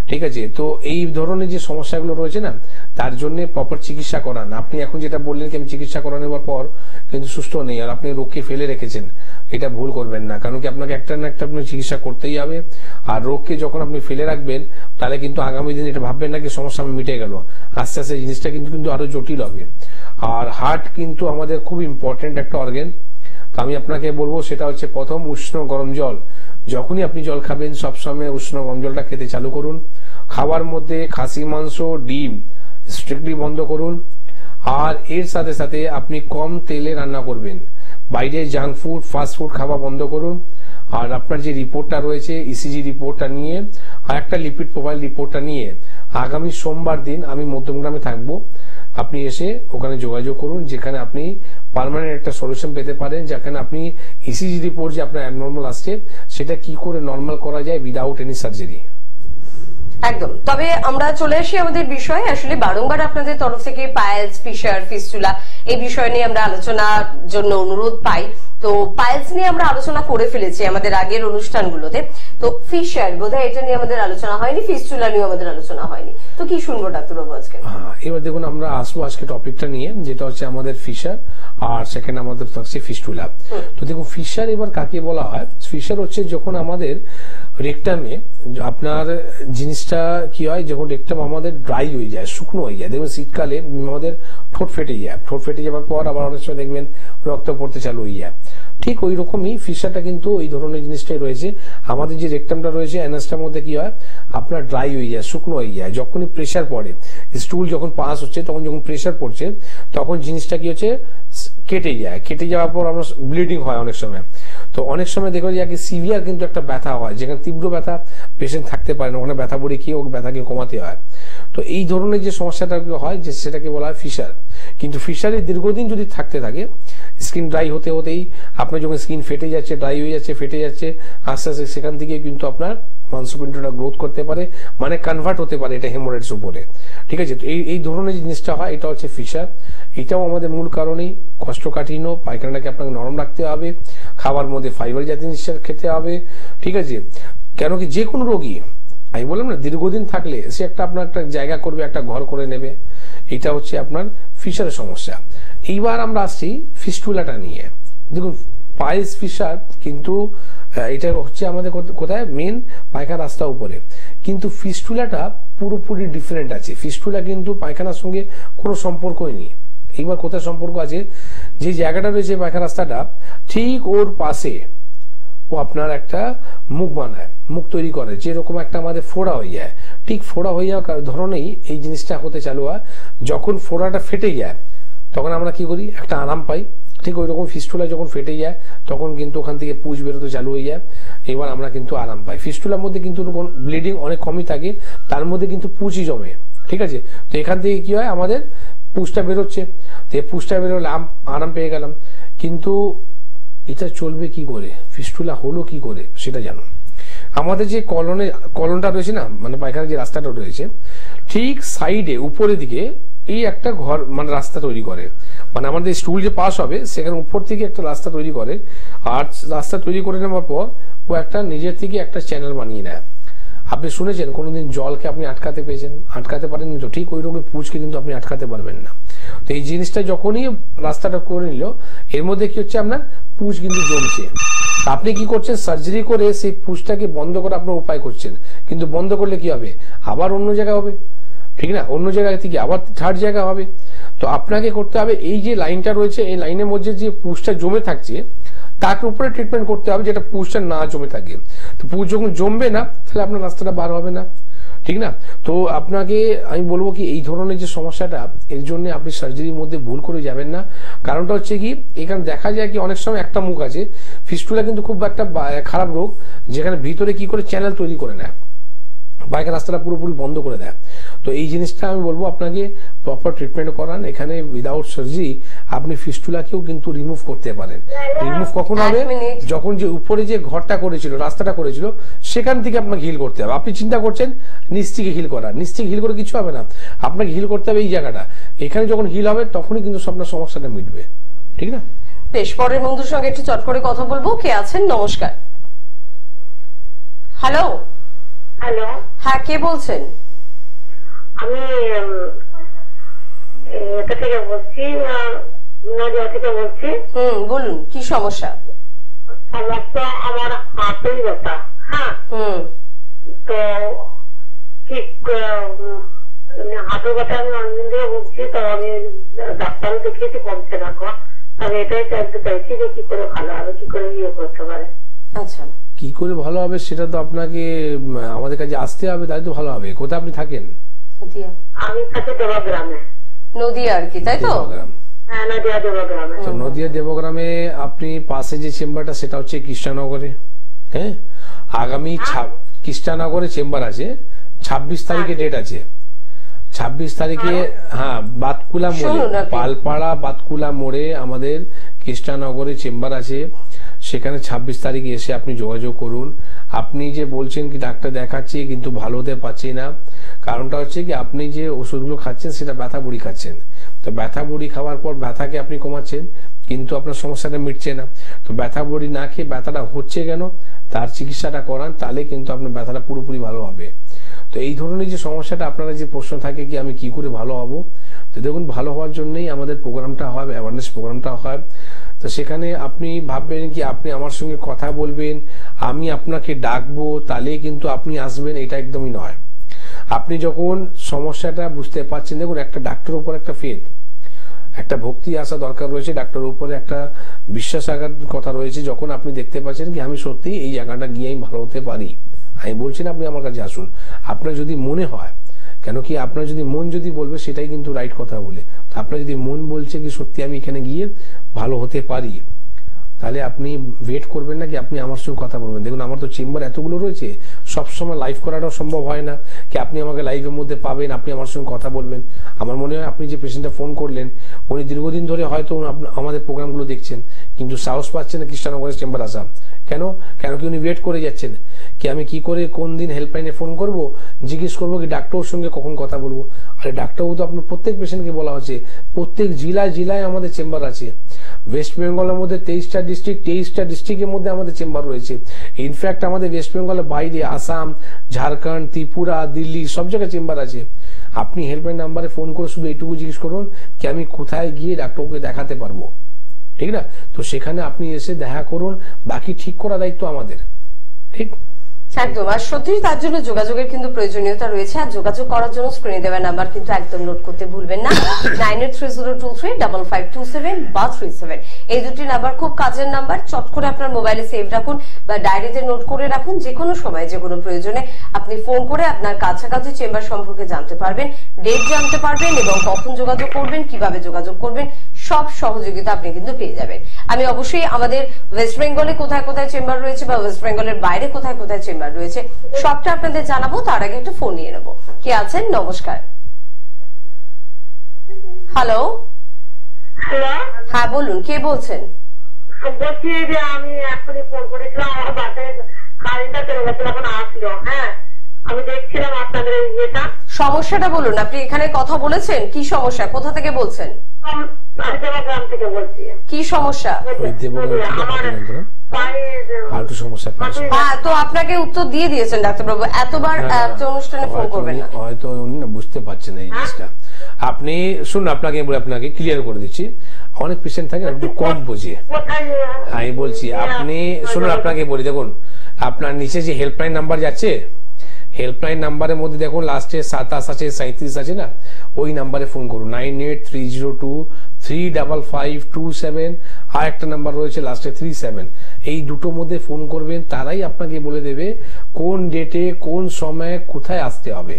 ঠিক আছে? তো এই ধরনের যে সমস্যাগুলো রয়েছে না, তার জন্য প্রপার চিকিৎসা করান। আপনি এখন যেটা বললেন কি আমি চিকিৎসা করানোর পর কিন্তু সুস্থ নেই, আর আপনি রোগকে ফেলে রেখেছেন, এটা ভুল করবেন না। কারণ কি আপনাকে একটা না একটা আপনি চিকিৎসা করতেই হবে। আর রোগকে যখন আপনি ফেলে রাখবেন তাহলে কিন্তু আগামী দিন এটা ভাববেন না কি সমস্যা মিটে গেল, আস্তে আস্তে জিনিসটা কিন্তু আরো জটিল হবে। আর হার্ট কিন্তু আমাদের খুব ইম্পর্টেন্ট একটা অর্গান। তো আমি আপনাকে বলবো সেটা হচ্ছে প্রথম উষ্ণ গরম জল, যখনই আপনি জল খাবেন সবসময় উষ্ণ গরম জলটা খেতে চালু করুন। খাবার মধ্যে খাসি মাংস, ডিম স্ট্রিক্টলি বন্ধ করুন। আর এর সাথে সাথে আপনি কম তেলে রান্না করবেন, বাইরে জাঙ্ক ফুড ফাস্ট ফুড খাওয়া বন্ধ করুন। আর আপনার যে রিপোর্টটা রয়েছে ইসিজি রিপোর্টটা নিয়ে আর একটা লিপিড প্রোফাইল রিপোর্টটা নিয়ে আগামী সোমবার দিন আমি মধ্যমগ্রামে থাকবো, আপনি এসে ওখানে যোগাযোগ করুন, যেখানে আপনি পার্মানেন্ট একটা সলিউশন পেতে পারেন, যেখানে আপনি ইসিজি রিপোর্ট যে আপনার অ্যাবনর্মাল আসছে সেটা কি করে নর্মাল করা যায় উইদাউট এনি সার্জারি। একদম। তবে আমরা চলে আসি আমাদের বিষয়ে। আসলে বারংবার আপনাদের তরফ থেকে পাইলস, ফিশার, ফিস্টুলা এই বিষয় নিয়ে আমরা আলোচনার জন্য অনুরোধ পাই। তো পাইলস নিয়ে আমরা আলোচনা করে ফেলেছি আমাদের আগের অনুষ্ঠানগুলোতে। তো ফিশার বোধহয় এটা নিয়ে আমাদের আলোচনা হয়নি, ফিস্টুলা নিয়ে আমাদের আলোচনা হয়নি। তো কি শুনবো ডাক্তারবাবু আজকে? এবার দেখুন আমরা আসবো আজকে টপিকটা নিয়ে, যেটা হচ্ছে আমাদের ফিশার, আর সেকেন্ড আমাদের থাকছে ফিস্টুলা। তো দেখুন ফিশার এবার কাকে বলা হয়? ফিশার হচ্ছে যখন আমাদের রেকটামে আপনার জিনিসটা কি হয়, যখন রেকটাম আমাদের ড্রাই হয়ে যায়, শুকনো হয়ে যায়। দেখবেন শীতকালে আমাদের ঠোঁট ফেটে যায়, ঠোঁট ফেটে যাওয়ার পর আবার অনেক সময় দেখবেন রক্ত পড়তে চালু হয়ে যায়। ঠিক ওই রকমই ফিশারটা কিন্তু ওই ধরনের জিনিসটাই রয়েছে। আমাদের যে রেকটামটা রয়েছে অ্যানাসটার মধ্যে কি হয়, আপনার ড্রাই হয়ে যায়, শুকনো হয়ে যায়। যখনই প্রেশার পড়ে, স্টুল যখন পাস হচ্ছে তখন যখন প্রেশার পড়ছে তখন জিনিসটা কি হচ্ছে কেটে যায়। কেটে যাওয়ার পর আমরা ব্লিডিং হয় অনেক সময়। তো অনেক সময় দেখো যে সিভিয়ার কিন্তু একটা ব্যথা হয়, যেখানে তীব্র ব্যথা পেশেন্ট থাকতে পারে না, ওখানে ব্যথা পড়ে গিয়ে ওকে ব্যথাকে কমাতে হয়। তো এই ধরনের যে সমস্যাটা হয় যে সেটাকে বলা হয় ফিশার। কিন্তু ফিশারে দীর্ঘদিন যদি থাকতে থাকে, স্কিন ড্রাই হতে হতেই আপনার যখন স্কিন ফেটে যাচ্ছে, ড্রাই হয়ে যাচ্ছে, ফেটে যাচ্ছে, আস্তে আস্তে সেখান থেকে কিন্তু আপনার মাংসপিণ্ডটা গ্রোথ করতে পারে, মানে কনভার্ট হতে পারে এটা হেমোরয়েডস উপরে, ঠিক আছে? তো এই ধরনের যে জিনিসটা হয় এটা হচ্ছে ফিশার। এটাও আমাদের মূল কারণেই কোষ্ঠকাঠিন্য, পায়খানাটাকে আপনাকে নরম রাখতে হবে, খাবার মধ্যে ফাইবার জাতীয় জিনিস খেতে হবে, ঠিক আছে? কেন কি যে কোনো রোগী আমি বললাম না দীর্ঘদিন থাকলে সে আপনার একটা জায়গা করবে, একটা ঘর করে নেবে। এটা হচ্ছে আপনার ফিশারের সমস্যা। এইবার আমরা আসছি ফিস্টুলাটা নিয়ে। দেখুন পাইলস ফিশার কিন্তু এটা হচ্ছে আমাদের কোথায় মেন পায়খানা রাস্তার উপরে, কিন্তু ফিস্টুলাটা পুরোপুরি ডিফারেন্ট আছে। ফিস্টুলা কিন্তু পায়খানার সঙ্গে কোনো সম্পর্কই নেই। এইবার কোথায় সম্পর্ক আছে, যে জায়গাটা রয়েছে পায়খানা রাস্তাটা ঠিক ওর পাশে ও আপনার একটা মুখ বানায়, মুখ তৈরি করে, যেরকম একটা আমাদের ফোড়া হয়ে যায়। ঠিক ফোড়া হয়ে যাওয়ার ধরনেই এই জিনিসটা হতে চালু হয়। যখন ফোড়াটা ফেটে যায় তখন আমরা কি করি, একটা আরাম পাই। ঠিক ওই রকম ফিস্টুলা যখন ফেটে যায় তখন কিন্তু ওখান থেকে পুঁজ বেরোতে চালু হয়ে যায়, এবার আমরা কিন্তু আরাম পাই। ফিস্টুলার মধ্যে কিন্তু ব্লিডিং অনেক কমই থাকে, তার মধ্যে কিন্তু পুঁজই জমে, ঠিক আছে? তো এখান থেকে কি হয়, আমাদের পুঁজটা বেরোচ্ছে, তো এই পুঁজটা বেরোলে আরাম পেয়ে গেলাম। কিন্তু এটা চলবে কি করে, ফিস্টুলা হলো কি করে সেটা জানো। আমাদের যে কলনটা রয়েছে না, মানে পায়খানার যে রাস্তাটা রয়েছে, ঠিক সাইডে উপরের দিকে এই একটা ঘর মানে রাস্তা তৈরি করে, মানে আমাদের স্টুল যে পাস হবে সেখানে উপর থেকে একটা রাস্তা তৈরি করে। আর রাস্তা তৈরি করে নেওয়ার পর ও একটা নিজের থেকে একটা চ্যানেল বানিয়ে নেয়। আপনি শুনেছেন কোনোদিন জলকে আপনি আটকাতে পেয়েছেন? আটকাতে পারেননি তো। ঠিক ওই রকম পুঁজকে কিন্তু আপনি আটকাতে পারবেন না। তো এই জিনিসটা যখনই রাস্তাটা করে নিল, এর মধ্যে কি হচ্ছে, আপনার পুঁজ কিন্তু জমছে। আপনি কি করছেন, সার্জারি করে সেই পুঁজটাকে বন্ধ করে আপনার উপায় করছেন, কিন্তু বন্ধ করলে কি হবে, আবার অন্য জায়গায় হবে, ঠিক না? অন্য জায়গা থেকে আবার থার্ড জায়গা হবে। তো আপনাকে করতে হবে এই যে লাইনটা রয়েছে, এই লাইনের মধ্যে যে পুঁজটা জমে থাকছে তার উপরে ট্রিটমেন্ট করতে হবে, যেটা পুজটা না জমে থাকে। তো পুজ যখন জমবে না তাহলে আপনার রাস্তাটা বার হবে না, ঠিক না? তো আপনাকে আমি বলবো কি এই ধরনের যে সমস্যাটা, এর জন্য আপনি সার্জারির মধ্যে ভুল করে যাবেন না। কারণটা হচ্ছে কি, এখানে দেখা যায় কি অনেক সময় একটা মুখ আছে, ফিস্টুলা কিন্তু খুব একটা খারাপ রোগ, যেখানে ভিতরে কি করে চ্যানেল তৈরি করে নেয়, বাইকের রাস্তাটা পুরোপুরি বন্ধ করে দেয়। তো এই জিনিসটা আমি বলবো আপনাকে প্রপার ট্রিটমেন্ট করান। এখানে উইদাউট সার্জারি আপনি ফিস্টুলাকেও কিন্তু রিমুভ করতে পারেন। রিমুভ কখন হবে? যখন যে উপরে যে ঘরটা করেছিল, রাস্তাটা করেছিল, সেখান থেকে আপনাকে হিল করতে হবে। আপনি চিন্তা করছেন নিচ থেকে হিল করা, নিচ থেকে হিল করে কিছু হবে না, আপনাকে হিল করতে হবে এই জায়গাটা। এখানে যখন হিল হবে তখনই কিন্তু আপনার সমস্যাটা মিটবে, ঠিক না? বেশ, পরের বন্ধুর সঙ্গে একটু চট করে কথা বলবো। কে আছেন? নমস্কার। হ্যালো। হ্যালো, হ্যাঁ, কে বলছেন? আমি এটা থেকে বলছি, নদিয়া থেকে বলছি। বলুন, কি সমস্যা? সমস্যা আমার হাতেই ব্যথা। হ্যাঁ, তো ঠিক হাতের ব্যথা আমি অনেকদিন ধরে ভুগছি। তো আমি ডাক্তারও দেখিয়েছি, কমছে না। আমি এটাই জানতে চাইছি যে কি করে ভালো হবে, কি করে ইয়ে করতে পারে। আচ্ছা, কি করে ভালো হবে সেটা তো আপনাকে আমাদের কাছে আসতে হবে, তাই তো ভালো হবে। কোথায় আপনি থাকেন? আমি থাকি দেবগ্রামে। নদিয়া আর কি, তাই তো? হ্যাঁ, নদিয়া দেবগ্রামে। তো নদিয়া দেবগ্রামে আপনি পাশে যে চেম্বারটা সেটা হচ্ছে কৃষ্ণনগরে। হ্যাঁ, আগামী কৃষ্ণনগরে চেম্বার আছে, 26 তারিখে ডেট আছে। 26 তারিখে, হ্যাঁ, বাতকুলা মোড়ে, পালপাড়া বাতকুলা মোড়ে আমাদের কৃষ্ণনগরে চেম্বার আছে। সেখানে 26 তারিখে এসে আপনি যোগাযোগ করুন। আপনি যে বলছেন কি ডাক্তার দেখাচ্ছি কিন্তু ভালো হতে পারছি না, কারণটা হচ্ছে কি আপনি যে ওষুধগুলো খাচ্ছেন সেটা ব্যথা বড়ি খাচ্ছেন। তো ব্যথা বড়ি খাওয়ার পর ব্যথাকে আপনি কমাচ্ছেন কিন্তু আপনার সমস্যাটা মিটছে না। তো ব্যথা বড়ি না খেয়ে ব্যথাটা হচ্ছে কেন, তার চিকিৎসাটা করান, তাহলে কিন্তু আপনার ব্যথাটা পুরোপুরি ভালো হবে। তো এই ধরনের যে সমস্যাটা আপনারা যে প্রশ্ন থাকে কি আমি কি করে ভালো হব, তো দেখুন ভালো হওয়ার জন্যই আমাদের প্রোগ্রামটা হয়, অ্যাওয়ারনেস প্রোগ্রামটা হয়। তো সেখানে আপনি ভাববেন কি আপনি আমার সঙ্গে কথা বলবেন, আমি আপনাকে ডাকবো তাহলে কিন্তু আপনি আসবেন, এটা একদমই নয়। আপনি যখন সমস্যাটা বুঝতে পারছেন, দেখুন একটা ডাক্তারের উপর একটা ফেথ, একটা ভক্তি আসা দরকার রয়েছে, ডাক্তারের উপরে একটা বিশ্বাস রাখার কথা রয়েছে। যখন আপনি দেখতে পাচ্ছেন কি আমি সত্যি এই জায়গাটা গিয়ে আমি ভালো হতে পারি, আমি বলছি না আপনি আমার কাছে আসুন। আপনার যদি মনে হয়, কেন কি আপনার যদি মন যদি বলবে সেটাই কিন্তু রাইট কথা বলে, আপনার যদি মন বলছে কি সত্যি আমি এখানে গিয়ে ভালো হতে পারি, তাহলে আপনি ওয়েট করবেন না কি আপনি আমার সঙ্গে কথা বলবেন। দেখুন আমার তো চেম্বার এতগুলো রয়েছে, সবসময় লাইভ করাটাও সম্ভব হয় না কি আপনি আমাকে লাইভের মধ্যে পাবেন, আপনি আমার সঙ্গে কথা বলবেন। আমার মনে হয় আপনি যে পেশেন্টটা ফোন করলেন উনি দীর্ঘদিন ধরে হয়তো আমাদের প্রোগ্রামগুলো দেখছেন কিন্তু সাহস পাচ্ছেন না কৃষ্ণনগরের চেম্বার আসা। কেন কি উনি ওয়েট করে যাচ্ছেন কি আমি কি করে কোন দিন হেল্পলাইনে ফোন করব, জিজ্ঞেস করবো কি ডাক্তারের সঙ্গে কখন কথা বলবো। আরে ডাক্তারবাবু তো আপনার প্রত্যেক পেশেন্টকে বলা হচ্ছে, প্রত্যেক জেলায় আমাদের চেম্বার আছে। ওয়েস্ট বেঙ্গলের মধ্যে 23টা ডিস্ট্রিক্ট, 23টা ডিস্ট্রিক্টের মধ্যে আমাদের চেম্বার রয়েছে। ইনফ্যাক্ট আমাদের ওয়েস্ট বেঙ্গলের বাইরে আসাম, ঝাড়খণ্ড, ত্রিপুরা, দিল্লি সব জায়গায় চেম্বার আছে। আপনি হেল্পলাইন নাম্বারে ফোন করে শুধু এইটুকু জিজ্ঞেস করুন কি আমি কোথায় গিয়ে ডাক্তারকে দেখাতে পারবো, ঠিক না? তো সেখানে আপনি এসে দেখা করুন, বাকি ঠিক করা দায়িত্ব আমাদের, ঠিক? একদম। আর সত্যি তার জন্য যোগাযোগের কিন্তু প্রয়োজনীয়তা রয়েছে। আর যোগাযোগ করার জন্য স্ক্রিনে দেওয়া নাম্বার কিন্তু একদম নোট করতে ভুলবেন না, 9830235527 বা 37। এই দুটি নাম্বার খুব কাজের নাম্বার, চট করে আপনার মোবাইলে সেভ রাখুন বা ডায়েরিতে নোট করে রাখুন। যে কোনো সময় যে কোনো প্রয়োজনে আপনি ফোন করে আপনার কাছাকাছি চেম্বার সম্পর্কে জানতে পারবেন, ডেট জানতে পারবেন এবং কখন যোগাযোগ করবেন, কিভাবে যোগাযোগ করবেন, সব সহযোগিতা আপনি কিন্তু পেয়ে যাবেন। আমি অবশ্যই আমাদের ওয়েস্ট বেঙ্গলে কোথায় কোথায় চেম্বার রয়েছে বা ওয়েস্ট বেঙ্গলের বাইরে কোথায় কোথায় চেম্বার রয়েছে সবটা আপনাদের জানাবো। তার আগে একটু ফোন নিয়ে নেবো। কে আছেন? নমস্কার। হ্যালো। হ্যাঁ বলুন, কে বলছেন? বলছি যে আমি এখনই ফোন করেছিলাম, আমার বাসায় কারেন্টটা চলে গেছিল, এখন আসলো। হ্যাঁ, আমি দেখছিলাম আপনাদের ইয়েটা। সমস্যাটা বলুন, আপনি এখানে কথা বলেছেন, কি সমস্যা, কোথা থেকে বলছেন? দেবগ্রাম থেকে বলছি। কি সমস্যা? হ্যাঁ, তো আপনাকে উত্তর দিয়ে দিয়েছেন ডাক্তারবাবু, এতবার অনুষ্ঠানে ফোন করবেন না। হয়তো উনি না বুঝতে পারছেন এই জিনিসটা। আপনি শুনুন, আপনাকে ক্লিয়ার করে দিচ্ছি। অনেক পেশেন্ট থাকে একটু কম বুঝে, আমি বলছি আপনি শুনুন, আপনাকে বলি, দেখুন আপনার নিচে যে হেল্পলাইন নাম্বার যাচ্ছে, হেল্পলাইন নাম্বারের মধ্যে দেখুন লাস্টে 27 আছে, 37 আছে না, ওই নাম্বারে ফোন করুন, 35527, আর একটা নাম্বার রয়েছে লাস্টে 37। এই দুটোর মধ্যে ফোন করবেন, তারাই আপনাকে বলে দেবে কোন ডেটে কোন সময়ে কোথায় আসতে হবে।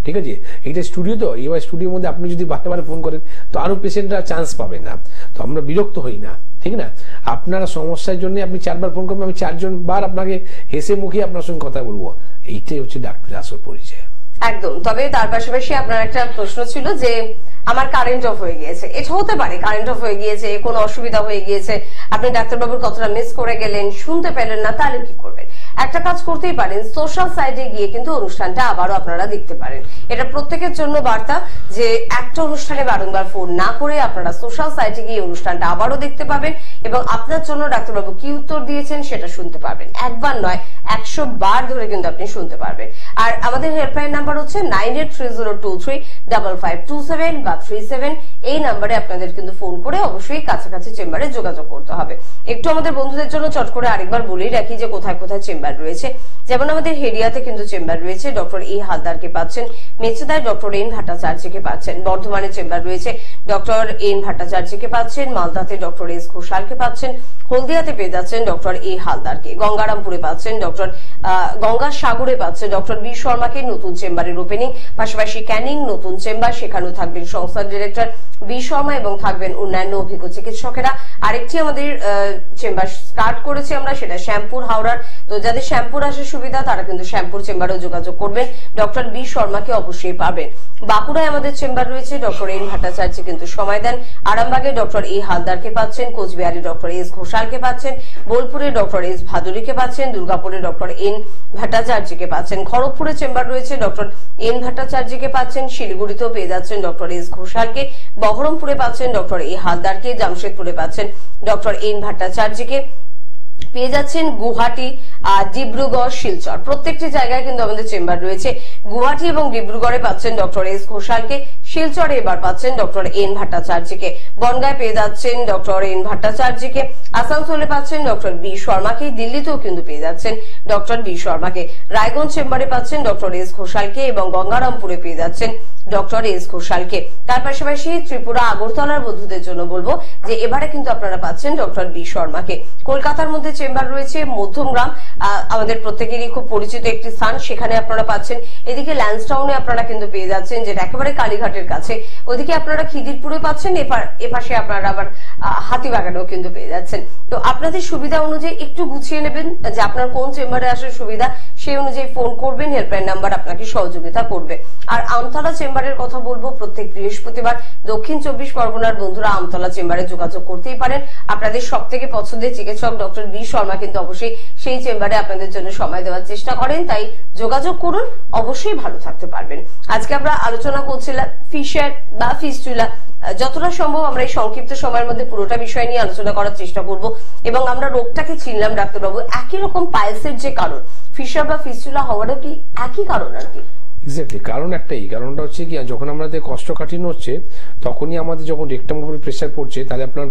ঠিক আছে, এটা স্টুডিও, তো এবার স্টুডিওর মধ্যে আপনি যদি বারে ফোন করেন তো আরো পেশেন্টরা চান্স পাবে না, তো আমরা বিরক্ত হই না, ঠিক না? আপনারা সমস্যার জন্য আপনি 4 বার ফোন করবেন, আমি 4 বার আপনাকে হেসে মুখে আপনার সঙ্গে কথা বলবো। এইটাই হচ্ছে ডাক্তারের আসল পরিচয়। একদম। তবে তার পাশাপাশি আপনার একটা প্রশ্ন ছিল যে আমার কারেন্ট অফ হয়ে গিয়েছে, এটা হতে পারে কারেন্ট অফ হয়ে গিয়েছে, কোনো অসুবিধা হয়ে গিয়েছে, আপনি ডাক্তারবাবুর কথাটা মিস করে গেলেন, শুনতে পেলেন না, তাহলে কি করবেন? একটা কাজ করতেই পারেন, সোশ্যাল সাইটে গিয়ে কিন্তু অনুষ্ঠানটা আবারও আপনারা দেখতে পারেন। এটা প্রত্যেকের জন্য বার্তা যে একটা অনুষ্ঠানে বারংবার ফোন না করে আপনারা সোশ্যাল সাইটে গিয়ে অনুষ্ঠানটা আবারও দেখতে পাবেন এবং আপনার জন্য ডাক্তারবাবু কি উত্তর দিয়েছেন সেটা শুনতে পারবেন। একবার নয়, 100 বার ধরে কিন্তু আপনি শুনতে পারবেন। আর আমাদের হেল্পলাইন নাম্বার হচ্ছে 9830235527 বা 37। এই নাম্বারে আপনাদের কিন্তু ফোন করে অবশ্যই কাছাকাছি চেম্বারে যোগাযোগ করতে হবে। একটু আমাদের বন্ধুদের জন্য চট করে আরেকবার বলেই রাখি যে কোথায় কোথায় চেম্বার রয়েছে। যেমন আমাদের হেরিয়াতে কিন্তু চেম্বার রয়েছে, ডক্টর এ হালদারকে পাচ্ছেন। মেচেদায় ডক্টর এন ভট্টাচার্যকে পাচ্ছেন। বর্ধমানে চেম্বার রয়েছে, ডক্টর এন ভট্টাচার্যকে পাচ্ছেন। মালদাতে ডক্টর এস ঘোষালকে পাচ্ছেন। হলদিয়াতে পেয়ে যাচ্ছেন ডক্টর এ হালদারকে। গঙ্গারামপুরে পাচ্ছেন ডক্টর গঙ্গাসাগরে পাচ্ছেন ডক্টর বি শর্মাকে। নতুন চেম্বারের ওপেনিং, পাশাপাশি ক্যানিং নতুন চেম্বার, সেখানেও থাকবেন সংস্থার ডিরেক্টর বি শর্মা এবং থাকবেন অন্যান্য অভিজ্ঞ চিকিৎসকেরা। আরেকটি আমাদের চেম্বার স্টার্ট করেছি আমরা, সেটা শ্যামপুর হাওড়ার। তো যাদের শ্যামপুর আসার সুবিধা তারা কিন্তু শ্যামপুর চেম্বারেও যোগাযোগ করবেন, ডক্টর বি শর্মাকে অবশ্যই পাবেন। বাঁকুড়ায় আমাদের চেম্বার রয়েছে, ডক্টর এন ভট্টাচার্য কিন্তু সময় দেন। আরামবাগে ডক্টর এ হালদারকে পাচ্ছেন। কোচবিহারে ডক্টর এস ঘোষালকে পাচ্ছেন। বোলপুরে ডক্টর এস ভাদুরীকে পাচ্ছেন। দুর্গাপুরে ডক্টর এন ভট্টাচার্যকে পাচ্ছেন। খড়গপুরে চেম্বার রয়েছে, ডক্টর এন ভট্টাচার্যকে পাচ্ছেন। শিলিগুড়িতেও পেয়ে যাচ্ছেন ডক্টর এস ঘোষালকে। বহরমপুরে পাচ্ছেন ডক্টর এ হালদারকে। জামশেদপুরে পাচ্ছেন ডক্টর এন ভট্টাচার্যকে। পেয়ে যাচ্ছেন গুয়াহাটি, ডিব্রুগড়, শিলচর, প্রত্যেকটি জায়গায় কিন্তু আমাদের চেম্বার রয়েছে। গুয়াহাটি এবং ডিব্রুগড়ে পাচ্ছেন ডক্টর এস ঘোষালকে। শিলচরে এবার পাচ্ছেন ডক্টর এন ভট্টাচার্যকে। বনগাঁয় পেয়ে যাচ্ছেন ডক্টর এন ভট্টাচার্যকে। আসানসোলে পাচ্ছেন ডক্টর বি শর্মাকে। দিল্লিতেও কিন্তু পেয়ে যাচ্ছেন ডক্টর বি শর্মাকে। রায়গঞ্জ চেম্বারে পাচ্ছেন ডক্টর এস ঘোষালকে এবং গঙ্গারামপুরে পেয়ে যাচ্ছেন ডক্টর এস ঘোষালকে। তার পাশাপাশি ত্রিপুরা আগরতলার বন্ধুদের জন্য বলবো যে এবারে কিন্তু আপনারা পাচ্ছেন ডক্টর বি শর্মাকে। কলকাতার মধ্যে চেম্বার রয়েছে মধ্যমগ্রাম, আমাদের প্রত্যেকেরই খুব পরিচিত একটি স্থান, সেখানে আপনারা পাচ্ছেন। এদিকে ল্যান্সটাউনে আপনারা কিন্তু পেয়ে যাচ্ছেন, যেটা একেবারে কালীঘাটের কাছে। ওদিকে আপনারা খিদিরপুরে পাচ্ছেন, এপাশে আপনারা আবার হাতিবাগানেও কিন্তু পেয়ে যাচ্ছেন। তো আপনাদের সুবিধা অনুযায়ী একটু গুছিয়ে নেবেন যে আপনার কোন চেম্বারে আসার সুবিধা, সেই অনুযায়ী ফোন করবেন, হেল্পলাইন নাম্বার আপনাকে সহযোগিতা করবে। আর আমতলা চেম্বারের কথা বলবো, প্রত্যেক বৃহস্পতিবার দক্ষিণ 24 পরগনার বন্ধুরা আমতলা চেম্বারে যোগাযোগ করতেই পারেন। আপনাদের সব থেকে পছন্দের চিকিৎসক ডক্টর বি শর্মা কিন্তু অবশ্যই সেই চেম্বারে আপনাদের জন্য সময় দেওয়ার চেষ্টা করেন, তাই যোগাযোগ করুন, অবশ্যই ভালো থাকতে পারবেন। আজকে আমরা আলোচনা করছিলাম ফিশার বা ফিস্টুলা। যতটা সম্ভব আমরা এই সংক্ষিপ্ত সময়ের মধ্যে পুরোটা বিষয় নিয়ে আলোচনা করার চেষ্টা করব এবং আমরা রোগটাকে চিনলাম ডাক্তারবাবু। একই রকম পাইলসের যে কারণ, ফিশার বা ফিস্টুলা হওয়ারও কি একই কারণ আর কি? এক্স্যাক্টলি, কারণ একটাই, কারণটা হচ্ছে কি যখন আমাদের কষ্টকাঠিন্য হচ্ছে তখনই আমাদের যখন রেকটাম উপরে প্রেসার পড়ছে তাহলে আপনার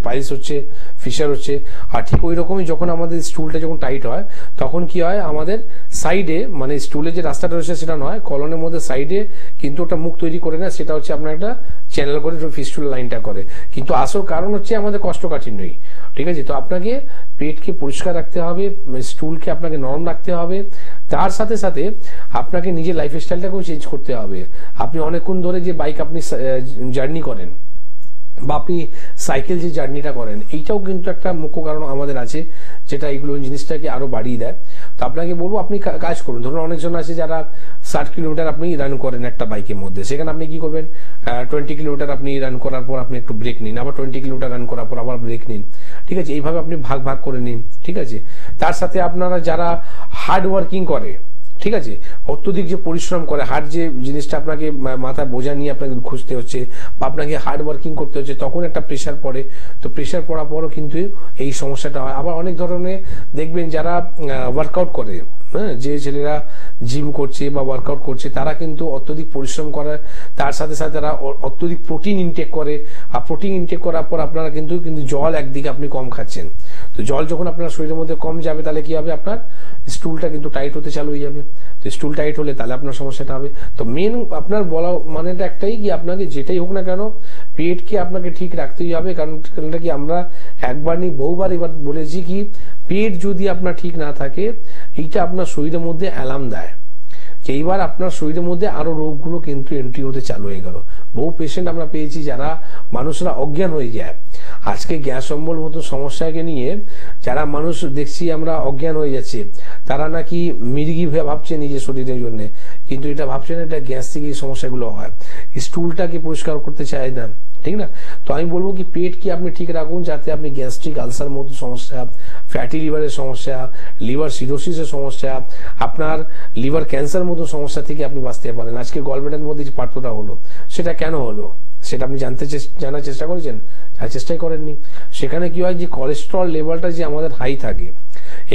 পাইলস হচ্ছে, ফিশার হচ্ছে। আর ঠিক ওই রকমই যখন আমাদের স্টুলটা যখন টাইট হয় তখন কি হয়, আমাদের সাইডে মানে স্টুলের যে রাস্তাটা রয়েছে সেটা নয়, কলনের মধ্যে সাইডে কিন্তু ওটা মুখ তৈরি করে না, সেটা হচ্ছে আপনার একটা চ্যানেল করে ফিস্টুল লাইনটা করে। কিন্তু আসল কারণ হচ্ছে আমাদের কষ্টকাঠিন্যই। ঠিক আছে, তো আপনাকে পেটকে পরিষ্কার রাখতে হবে, স্টুলকে আপনাকে নরম রাখতে হবে, তার সাথে সাথে আপনাকে নিজের লাইফ স্টাইলটাকেও চেঞ্জ করতে হবে। আপনি অনেকক্ষণ ধরে যে বাইক আপনি জার্নি করেন বা আপনি সাইকেল যে জার্নিটা করেন, এইটাও কিন্তু একটা মুখ্য কারণ আমাদের আছে, যেটা এইগুলো জিনিসটাকে আরো বাড়িয়ে দেয়। তো আপনাকে বলবো আপনি কাজ করুন। ধরুন অনেকজন আছে যারা 60 কিলোমিটার আপনি রান করেন একটা বাইকের মধ্যে, সেখানে আপনি কি করবেন, 20 কিলোমিটার আপনি রান করার পর আপনি একটু ব্রেক নিন, আবার 20 কিলোমিটার রান করার পর আবার ব্রেক নিন। ঠিক আছে, এইভাবে আপনি ভাগ ভাগ করে নিন। ঠিক আছে, তার সাথে আপনারা যারা হার্ড ওয়ার্কিং করে, ঠিক আছে, অত্যধিক যে পরিশ্রম করে, হার্ড যে জিনিসটা আপনাকে মাথায় বোঝা নিয়ে আপনাকে খুঁজতে হচ্ছে বা আপনাকে হার্ড ওয়ার্কিং করতে হচ্ছে, তখন একটা প্রেশার পড়ে। তো প্রেশার পড়ার পরও কিন্তু এই সমস্যাটা হয়। আবার অনেক ধরনের দেখবেন যারা ওয়ার্কআউট করে, হ্যাঁ, যে ছেলেরা জিম করছে বা ওয়ার্কআউট করছে তারা কিন্তু অত্যধিক পরিশ্রম করে, তার সাথে সাথে তারা অত্যধিক প্রোটিন ইনটেক করে। আর প্রোটিন ইনটেক করার পর আপনারা কিন্তু জল একদিকে আপনি কম খাচ্ছেন। তো জল যখন আপনার শরীরের মধ্যে কম যাবে তাহলে কি হবে, আপনার স্টুলটা কিন্তু টাইট হতে চালু হয়ে যাবে। তো স্টুল টাইট হলে তাহলে আপনার সমস্যাটা হবে। তো মেন আপনার বলা মানেটা একটাই কি আপনাকে যেটাই হোক না কেন পেটকে আপনাকে ঠিক রাখতেই হবে। কারণটা কি আমরা একবার নি বহুবার এবার বলেছি কি পেট যদি আপনার ঠিক না থাকে এইটা আপনার শরীরের মধ্যে অ্যালার্ম দেয়, এইবার আপনার শরীরের মধ্যে আরো রোগগুলো কিন্তু এন্ট্রি হতে চালু হয়ে গেল। বহু পেশেন্ট আমরা পেয়েছি যারা মানুষরা অজ্ঞান হয়ে যায়। আজকে গ্যাস অম্বল মতো সমস্যাকে নিয়ে যারা মানুষ দেখছি আমরা অজ্ঞান হয়ে যাচ্ছে, তারা নাকি মির্গি ভাবছে নিজের শরীরের জন্য, কিন্তু এটা ভাবছে না এটা গ্যাস থেকে এই সমস্যাগুলো হয়। স্টুলটাকে পরিষ্কার করতে চায় না, ঠিক না? তো আমি বলবো কি পেট কি আপনি ঠিক রাখুন যাতে আপনি গ্যাস্ট্রিক আলসার মতো সমস্যা, ফ্যাটি লিভারের সমস্যা, লিভার সিরোসিসের সমস্যা, আপনার লিভার ক্যান্সার মতো সমস্যা থেকে আপনি বাঁচতে পারেন। আজকে গলব্লাডারের মধ্যে যে পার্থটা হলো সেটা কেন হলো সেটা আপনি জানার চেষ্টা করেছেন? চেষ্টাই করেননি। সেখানে কি হয় যে কোলেস্টেরল লেভেলটা যে আমাদের হাই থাকে,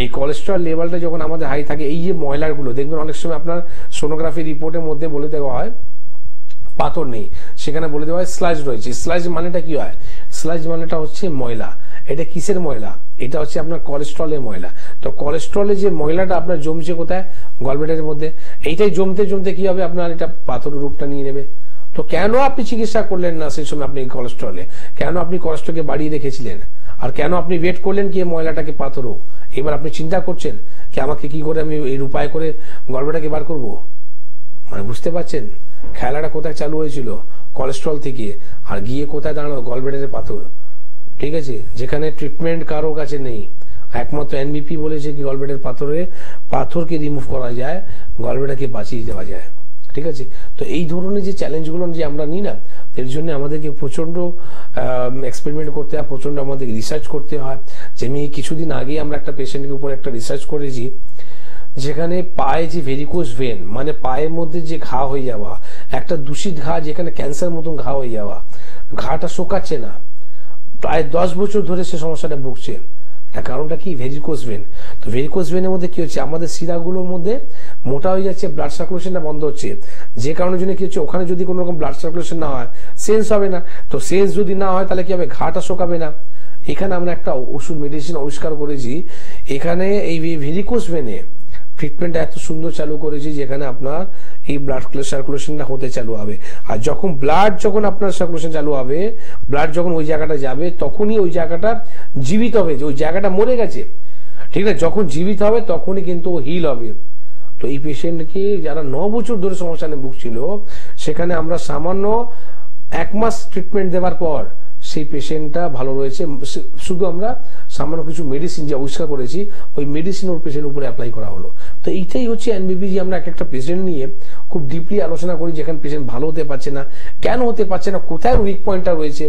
এই কোলেস্টেরল লেভেলটা যখন আমাদের হাই থাকে এই যে ময়লাগুলো দেখবেন অনেক সময় আপনার সোনোগ্রাফি রিপোর্টের মধ্যে বলে দেওয়া হয় পাথর নেই, সেখানে বলে দেওয়া হয় স্লাজ রয়েছে। স্লাজ মানেটা কি হয়? স্লাজ মানেটা হচ্ছে ময়লা। এটা কিসের ময়লা? এটা হচ্ছে আপনার কোলেস্টেরলের ময়লা। তো কোলেস্টেরলের যে ময়লাটা আপনার জমছে কোথায়? গলব্লাডারের মধ্যে। এইটাই জমতে জমতে কি হবে আপনার এটা পাথরের রূপটা নিয়ে নেবে। তো কেন আপনি চিকিৎসা করলেন না সেই সময়? আপনি কোলেস্টেরলে কেন আপনি কোলেস্টেরলকে বাড়িয়ে রেখেছিলেন? আর কেন আপনি ওয়েট করলেন কি ময়লাটাকে পাথর হোক? এবার আপনি চিন্তা করছেন কি আমাকে কি করে আমি এই উপায় করে গলব্লাডারকে বার করব? মানে বুঝতে পারছেন খেলাটা কোথায় চালু হয়েছিল? কোলেস্টেরল থেকে, আর গিয়ে কোথায় দাঁড়ালো? গলব্লাডারের পাথর। ঠিক আছে, যেখানে ট্রিটমেন্ট কারো কাছে নেই। একমাত্র এনবিপি বলেছে কি গলব্লাডারের পাথরকে রিমুভ করা যায়, গলব্লাডারকে বাঁচিয়ে দেওয়া যায়। ঠিক আছে, তো এই ধরনের যে চ্যালেঞ্জগুলো যে আমরা নিই না, এর জন্য আমাদেরকে প্রচন্ড এক্সপেরিমেন্ট করতে হয়, প্রচন্ড আমাদের রিসার্চ করতে হয়। যেমনি কিছুদিন আগে আমরা একটা পেশেন্টের উপর একটা রিসার্চ করেছি, যেখানে পায়ে যে ভেরিকোজ ভেন মানে পায়ের মধ্যে যে ঘা হয়ে যাওয়া, একটা দূষিত ঘা, যেখানে ক্যান্সার মতন ঘা হয়ে যাওয়া, ঘাটা শোকাচ্ছে না, প্রায় 10 বছর ধরে সে সমস্যাটা ভুগছে। তার কারণটা কি? Varicose when. তো ভেরিকোজ ভেনের মধ্যে কি হচ্ছে? আমাদের শিরাগুলোর মধ্যে মোটা হয়ে যাচ্ছে, ব্লাড সার্কুলেশনটা বন্ধ হচ্ছে, যে কারণের জন্য কি হচ্ছে ওখানে যদি কোনো রকম ব্লাড সার্কুলেশন না হয় সেন্স হবে না। তো সেন্স যদি না হয় তাহলে কি হবে? ঘাটা শোকাবে না। এখানে আমরা একটা ওষুধ মেডিসিন আবিষ্কার করেছি, এখানে এই ভেরিকোজ ভেনে ট্রিটমেন্ট এত সুন্দর চালু করেছি যেখানে আপনার এই ব্লাড সার্কুলেশনটা হতে চালু হবে। আর যখন আপনার সার্কুলেশন চালু হবে, ব্লাড যখন ওই জায়গাটা যাবে তখনই ওই জায়গাটা জীবিত হবে, যে ওই জায়গাটা মরে গেছে, ঠিক না? যখন জীবিত হবে তখনই কিন্তু হিল হবে। তো এই পেশেন্টকে যারা 9 বছর ধরে সমস্যা নিয়ে ভুগছিল, সেখানে আমরা সামান্য 1 মাস ট্রিটমেন্ট দেওয়ার পর সেই পেশেন্টটা ভালো রয়েছে। শুধু আমরা সামান্য কিছু মেডিসিন যে আবিষ্কার করেছি ওই মেডিসিন ওর পেশেন্ট উপরে অ্যাপ্লাই করা হলো। তো এইটাই হচ্ছে এনবিপি, যে আমরা একটা পেশেন্ট নিয়ে খুব ডিপলি আলোচনা করি, যেখানে পেশেন্ট ভালো হতে পারছে না, কেন হতে পারছে না, কোথায় উইক পয়েন্টটা রয়েছে।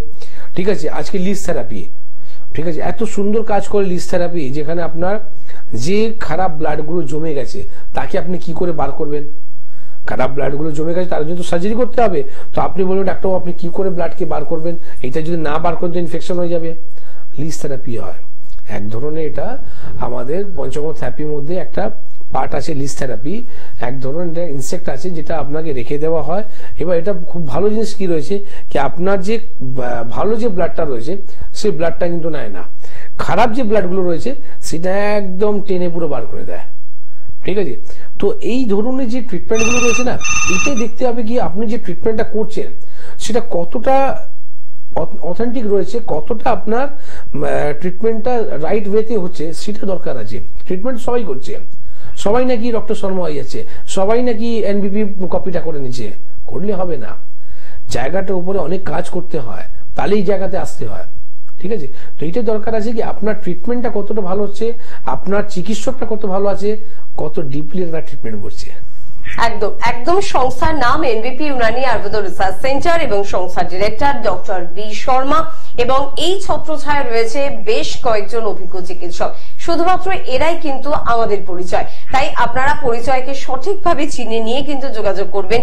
ঠিক আছে, আজকে লিস থেরাপি, ঠিক আছে, এত সুন্দর কাজ করে লিস থেরাপি, যেখানে আপনার যে খারাপ ব্লাড গুলো জমে গেছে তাকে আপনি কি করে বার করবেন? খারাপ ব্লাড গুলো জমে গেছে তার জন্য তো সার্জারি করতে হবে। তো আপনি বলবেন ডাক্তার আপনি কি করে ব্লাডকে বার করবেন? এটা যদি না বার করেন তো ইনফেকশন হয়ে যাবে। লিস থেরাপি হয় এক ধরনের, এটা আমাদের পঞ্চকর্ম থেরাপির মধ্যে একটা পার্ট আছে। লিস থেরাপি এক ধরনের ইনসেক্ট আছে যেটা আপনাকে রেখে দেওয়া হয়। এবার এটা খুব ভালো জিনিস কি রয়েছে কি আপনার যে ভালো যে ব্লাডটা রয়েছে সেই ব্লাডটা কিন্তু নেয় না, খারাপ যে ব্লাড গুলো রয়েছে সেটা একদম টেনে পুরো বার করে দেয়। ঠিক আছে, তো এই ধরনের যে ট্রিটমেন্ট গুলো রয়েছে না, এটাই দেখতে হবে কি আপনি যে ট্রিটমেন্টটা করছেন সেটা কতটা অথেন্টিক রয়েছে, কতটা আপনার ট্রিটমেন্টটা রাইট ওয়েতে হচ্ছে সেটা দরকার আছে। ট্রিটমেন্ট সবাই করছে, সবাই নাকি ডক্টর শর্মা হয়ে যাচ্ছে, সবাই নাকি এনবিপি কপিটা করে নিচ্ছে, করলে হবে না। জায়গাটার উপরে অনেক কাজ করতে হয়, তাহলে এই জায়গাতে আসতে হয়। ঠিক আছে, তো এইটা দরকার আছে কি আপনার ট্রিটমেন্টটা কতটা ভালো হচ্ছে, আপনার চিকিৎসকটা কত ভালো আছে, কত ডিপলি তারা ট্রিটমেন্ট করছে। একদম একদম সংস্থার নাম এনবিপি ইউনানি আয়ুর্বেদ রিসার্চ সেন্টার এবং সংস্থার ডিরেক্টর ডক্টর বি শর্মা, এবং এই ছত্রছায়া রয়েছে বেশ কয়েকজন অভিজ্ঞ চিকিৎসক। শুধুমাত্র এরাই কিন্তু আমাদের পরিচয়, তাই আপনারা পরিচয়কে সঠিকভাবে চিনে নিয়ে কিন্তু যোগাযোগ করবেন।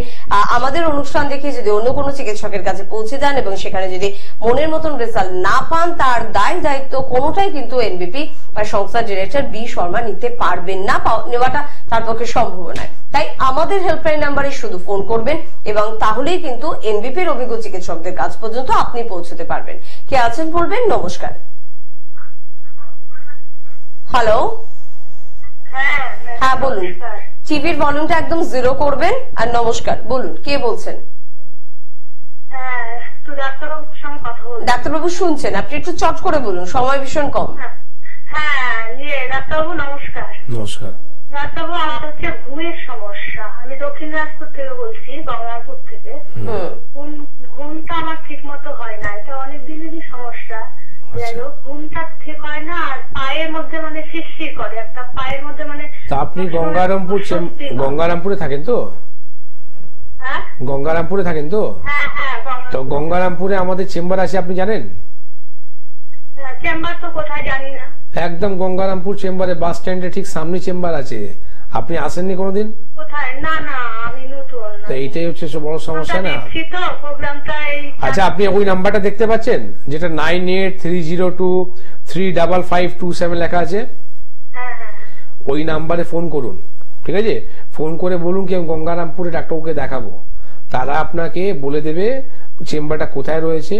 আমাদের অনুষ্ঠান দেখে যদি অন্য কোনো চিকিৎসকের কাছে পৌঁছে যান এবং সেখানে যদি মনের মতন রেজাল্ট না পান, তার দায়িত্ব কোনোটাই কিন্তু এনবিপি বা সংস্থার ডিরেক্টর বি শর্মা নিতে পারবেন না, নেওয়াটা তার পক্ষে সম্ভব নয়। তাই আমাদের হেল্পলাইন নাম্বারে শুধু ফোন করবেন এবং তাহলেই কিন্তু এনবিপির অভিজ্ঞ চিকিৎসকদের কাছ পর্যন্ত আপনি পৌঁছতে পারবেন। কে আছেন বলবেন? নমস্কার। হ্যালো, হ্যাঁ বলুন, টিভির ভলিউমটা একদম 0 করবেন। আর নমস্কার, বলুন কে বলছেন? হ্যাঁ, তো ডাক্তারবাবুর সঙ্গে কথা বলছি। ডাক্তারবাবু শুনছেন, আপনি একটু চট করে বলুন, সময় ভীষণ কম। হ্যাঁ, ডাক্তারবাবু নমস্কার। নমস্কার। ডাক্তারবাবু, আমার হচ্ছে ঘুমের সমস্যা। আমি দক্ষিণ দিনাজপুর থেকে বলছি, গঙ্গাপুর থেকে। ঘুমটা আমার ঠিক মতো হয় না, এটা অনেক দিনেরই সমস্যা। যাই হোক, ঘুমটা ঠিক হয় না, আর পায়ের মধ্যে মানে শিরশির করে, একটা পায়ের মধ্যে মানে। তা আপনি গঙ্গারামপুরে থাকেন তো? হ্যাঁ, গঙ্গারামপুরে থাকেন তো? হ্যাঁ হ্যাঁ। তো গঙ্গারামপুরে আমাদের চেম্বার আছে, আপনি জানেন? চেম্বার তো কোথায় জানি না। একদম গঙ্গারামপুর চেম্বারে, বাস স্ট্যান্ডে ঠিক সামনে চেম্বার আছে। আপনি আসেননি কোনোদিন? কোথায়? না না, আমি নতুন। তো এইটাই হচ্ছে বড় সমস্যা না। আচ্ছা, আপনি ওই নাম্বারটা দেখতে পাচ্ছেন যেটা 9830235527 লেখা আছে? ওই নাম্বারে ফোন করুন, ঠিক আছে? ফোন করে বলুন কি আমি গঙ্গারামপুরে ডাক্তারবাবুকে দেখাবো। তারা আপনাকে বলে দেবে চেম্বারটা কোথায় রয়েছে,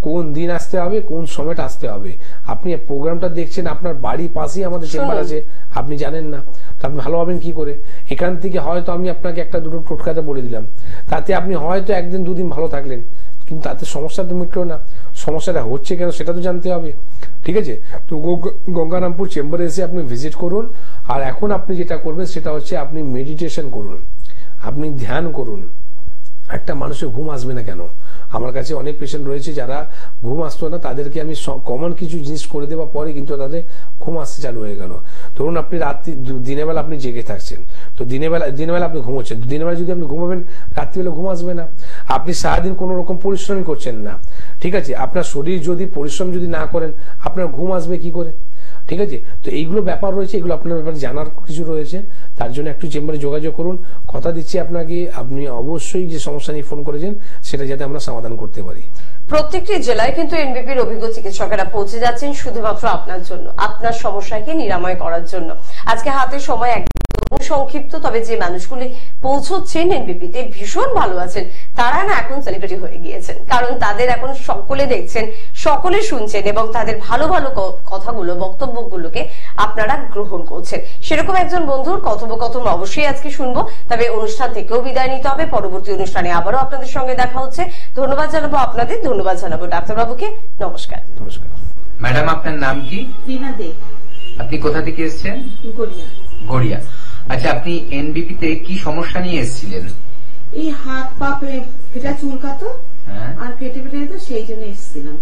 কোন দিন আসতে হবে, কোন সময়টা আসতে হবে। আপনি প্রোগ্রামটা দেখছেন, আপনার বাড়ির পাশেই আমাদের চেম্বার আছে, আপনি জানেন না, তো আপনি ভালো হবেন কি করে? এখান থেকে হয়তো আমি আপনাকে একটা দুটো টোটকাতে বলে দিলাম, তাতে আপনি হয়তো একদিন দুদিন ভালো থাকলেন, কিন্তু তাতে সমস্যা তো মিটলো না। সমস্যাটা হচ্ছে কেন সেটা তো জানতে হবে, ঠিক আছে? তো গঙ্গারামপুর চেম্বারে এসে আপনি ভিজিট করুন। আর এখন আপনি যেটা করবেন সেটা হচ্ছে আপনি মেডিটেশন করুন, আপনি ধ্যান করুন। একটা মানুষের ঘুম আসবে না কেন? আমার কাছে অনেক পেশেন্ট রয়েছে যারা ঘুম আসতো না, তাদেরকে আমি কমন কিছু জিনিস করে দেওয়া পরে কিন্তু তাদের ঘুম আসতে চালু হয়ে গেল। ধরুন আপনি রাত্রি দিনের বেলা আপনি জেগে থাকছেন, তো দিনের বেলা আপনি ঘুমোচ্ছেন, দিনের বেলা যদি আপনি ঘুমাবেন রাত্রিবেলা ঘুম আসবে না। আপনি সারাদিন কোন রকম পরিশ্রমই করছেন না, ঠিক আছে? আপনার শরীর যদি পরিশ্রম যদি না করেন আপনার ঘুম আসবে কি করে, ঠিক আছে? তো এইগুলো ব্যাপার রয়েছে, এগুলো আপনার ব্যাপারে জানার কিছু রয়েছে। তার জন্য একটু চেম্বারে যোগাযোগ করুন। কথা দিচ্ছি আপনাকে, আপনি অবশ্যই যে সমস্যা নিয়ে ফোন করেছেন সেটা যাতে আমরা সমাধান করতে পারি। প্রত্যেকটি জেলায় কিন্তু এনবিপির অভিজ্ঞ চিকিৎসকেরা পৌঁছে যাচ্ছেন শুধুমাত্র আপনার জন্য, আপনার সমস্যাকে নিরাময় করার জন্য। আজকে হাতে সময় একদম সংক্ষিপ্ত, তবে যে মানুষগুলি পৌঁছচ্ছেন এনবিপিতে ভীষণ ভালো আছেন, তারা না এখন সেলিব্রিটি হয়ে গিয়েছেন, কারণ তাদের এখন সকলে দেখছেন, সকলে শুনছেন এবং তাদের ভালো ভালো কথাগুলো, বক্তব্যগুলোকে আপনারা গ্রহণ করছেন। সেরকম একজন বন্ধুর কথোপকথন অবশ্যই আজকে শুনবো, তবে অনুষ্ঠান থেকেও বিদায় নিতে হবে। পরবর্তী অনুষ্ঠানে আবারও আপনাদের সঙ্গে দেখা হচ্ছে। ধন্যবাদ জানাবো আপনাদের, ধন্যবাদ জানাবো ডাক্তারবাবুকে। নমস্কার। নমস্কার ম্যাডাম, আপনার নাম কি? রিনা দে। আপনি কোথা থেকে এসেছেন? গড়িয়া। গড়িয়া। আচ্ছা, আপনি এনবিপিতে কি সমস্যা নিয়ে এসেছিলেন? এই হাত পা ফেটা চুলকাতো আর কেটে ফেটে যেত, সেই জন্য এসেছিলাম।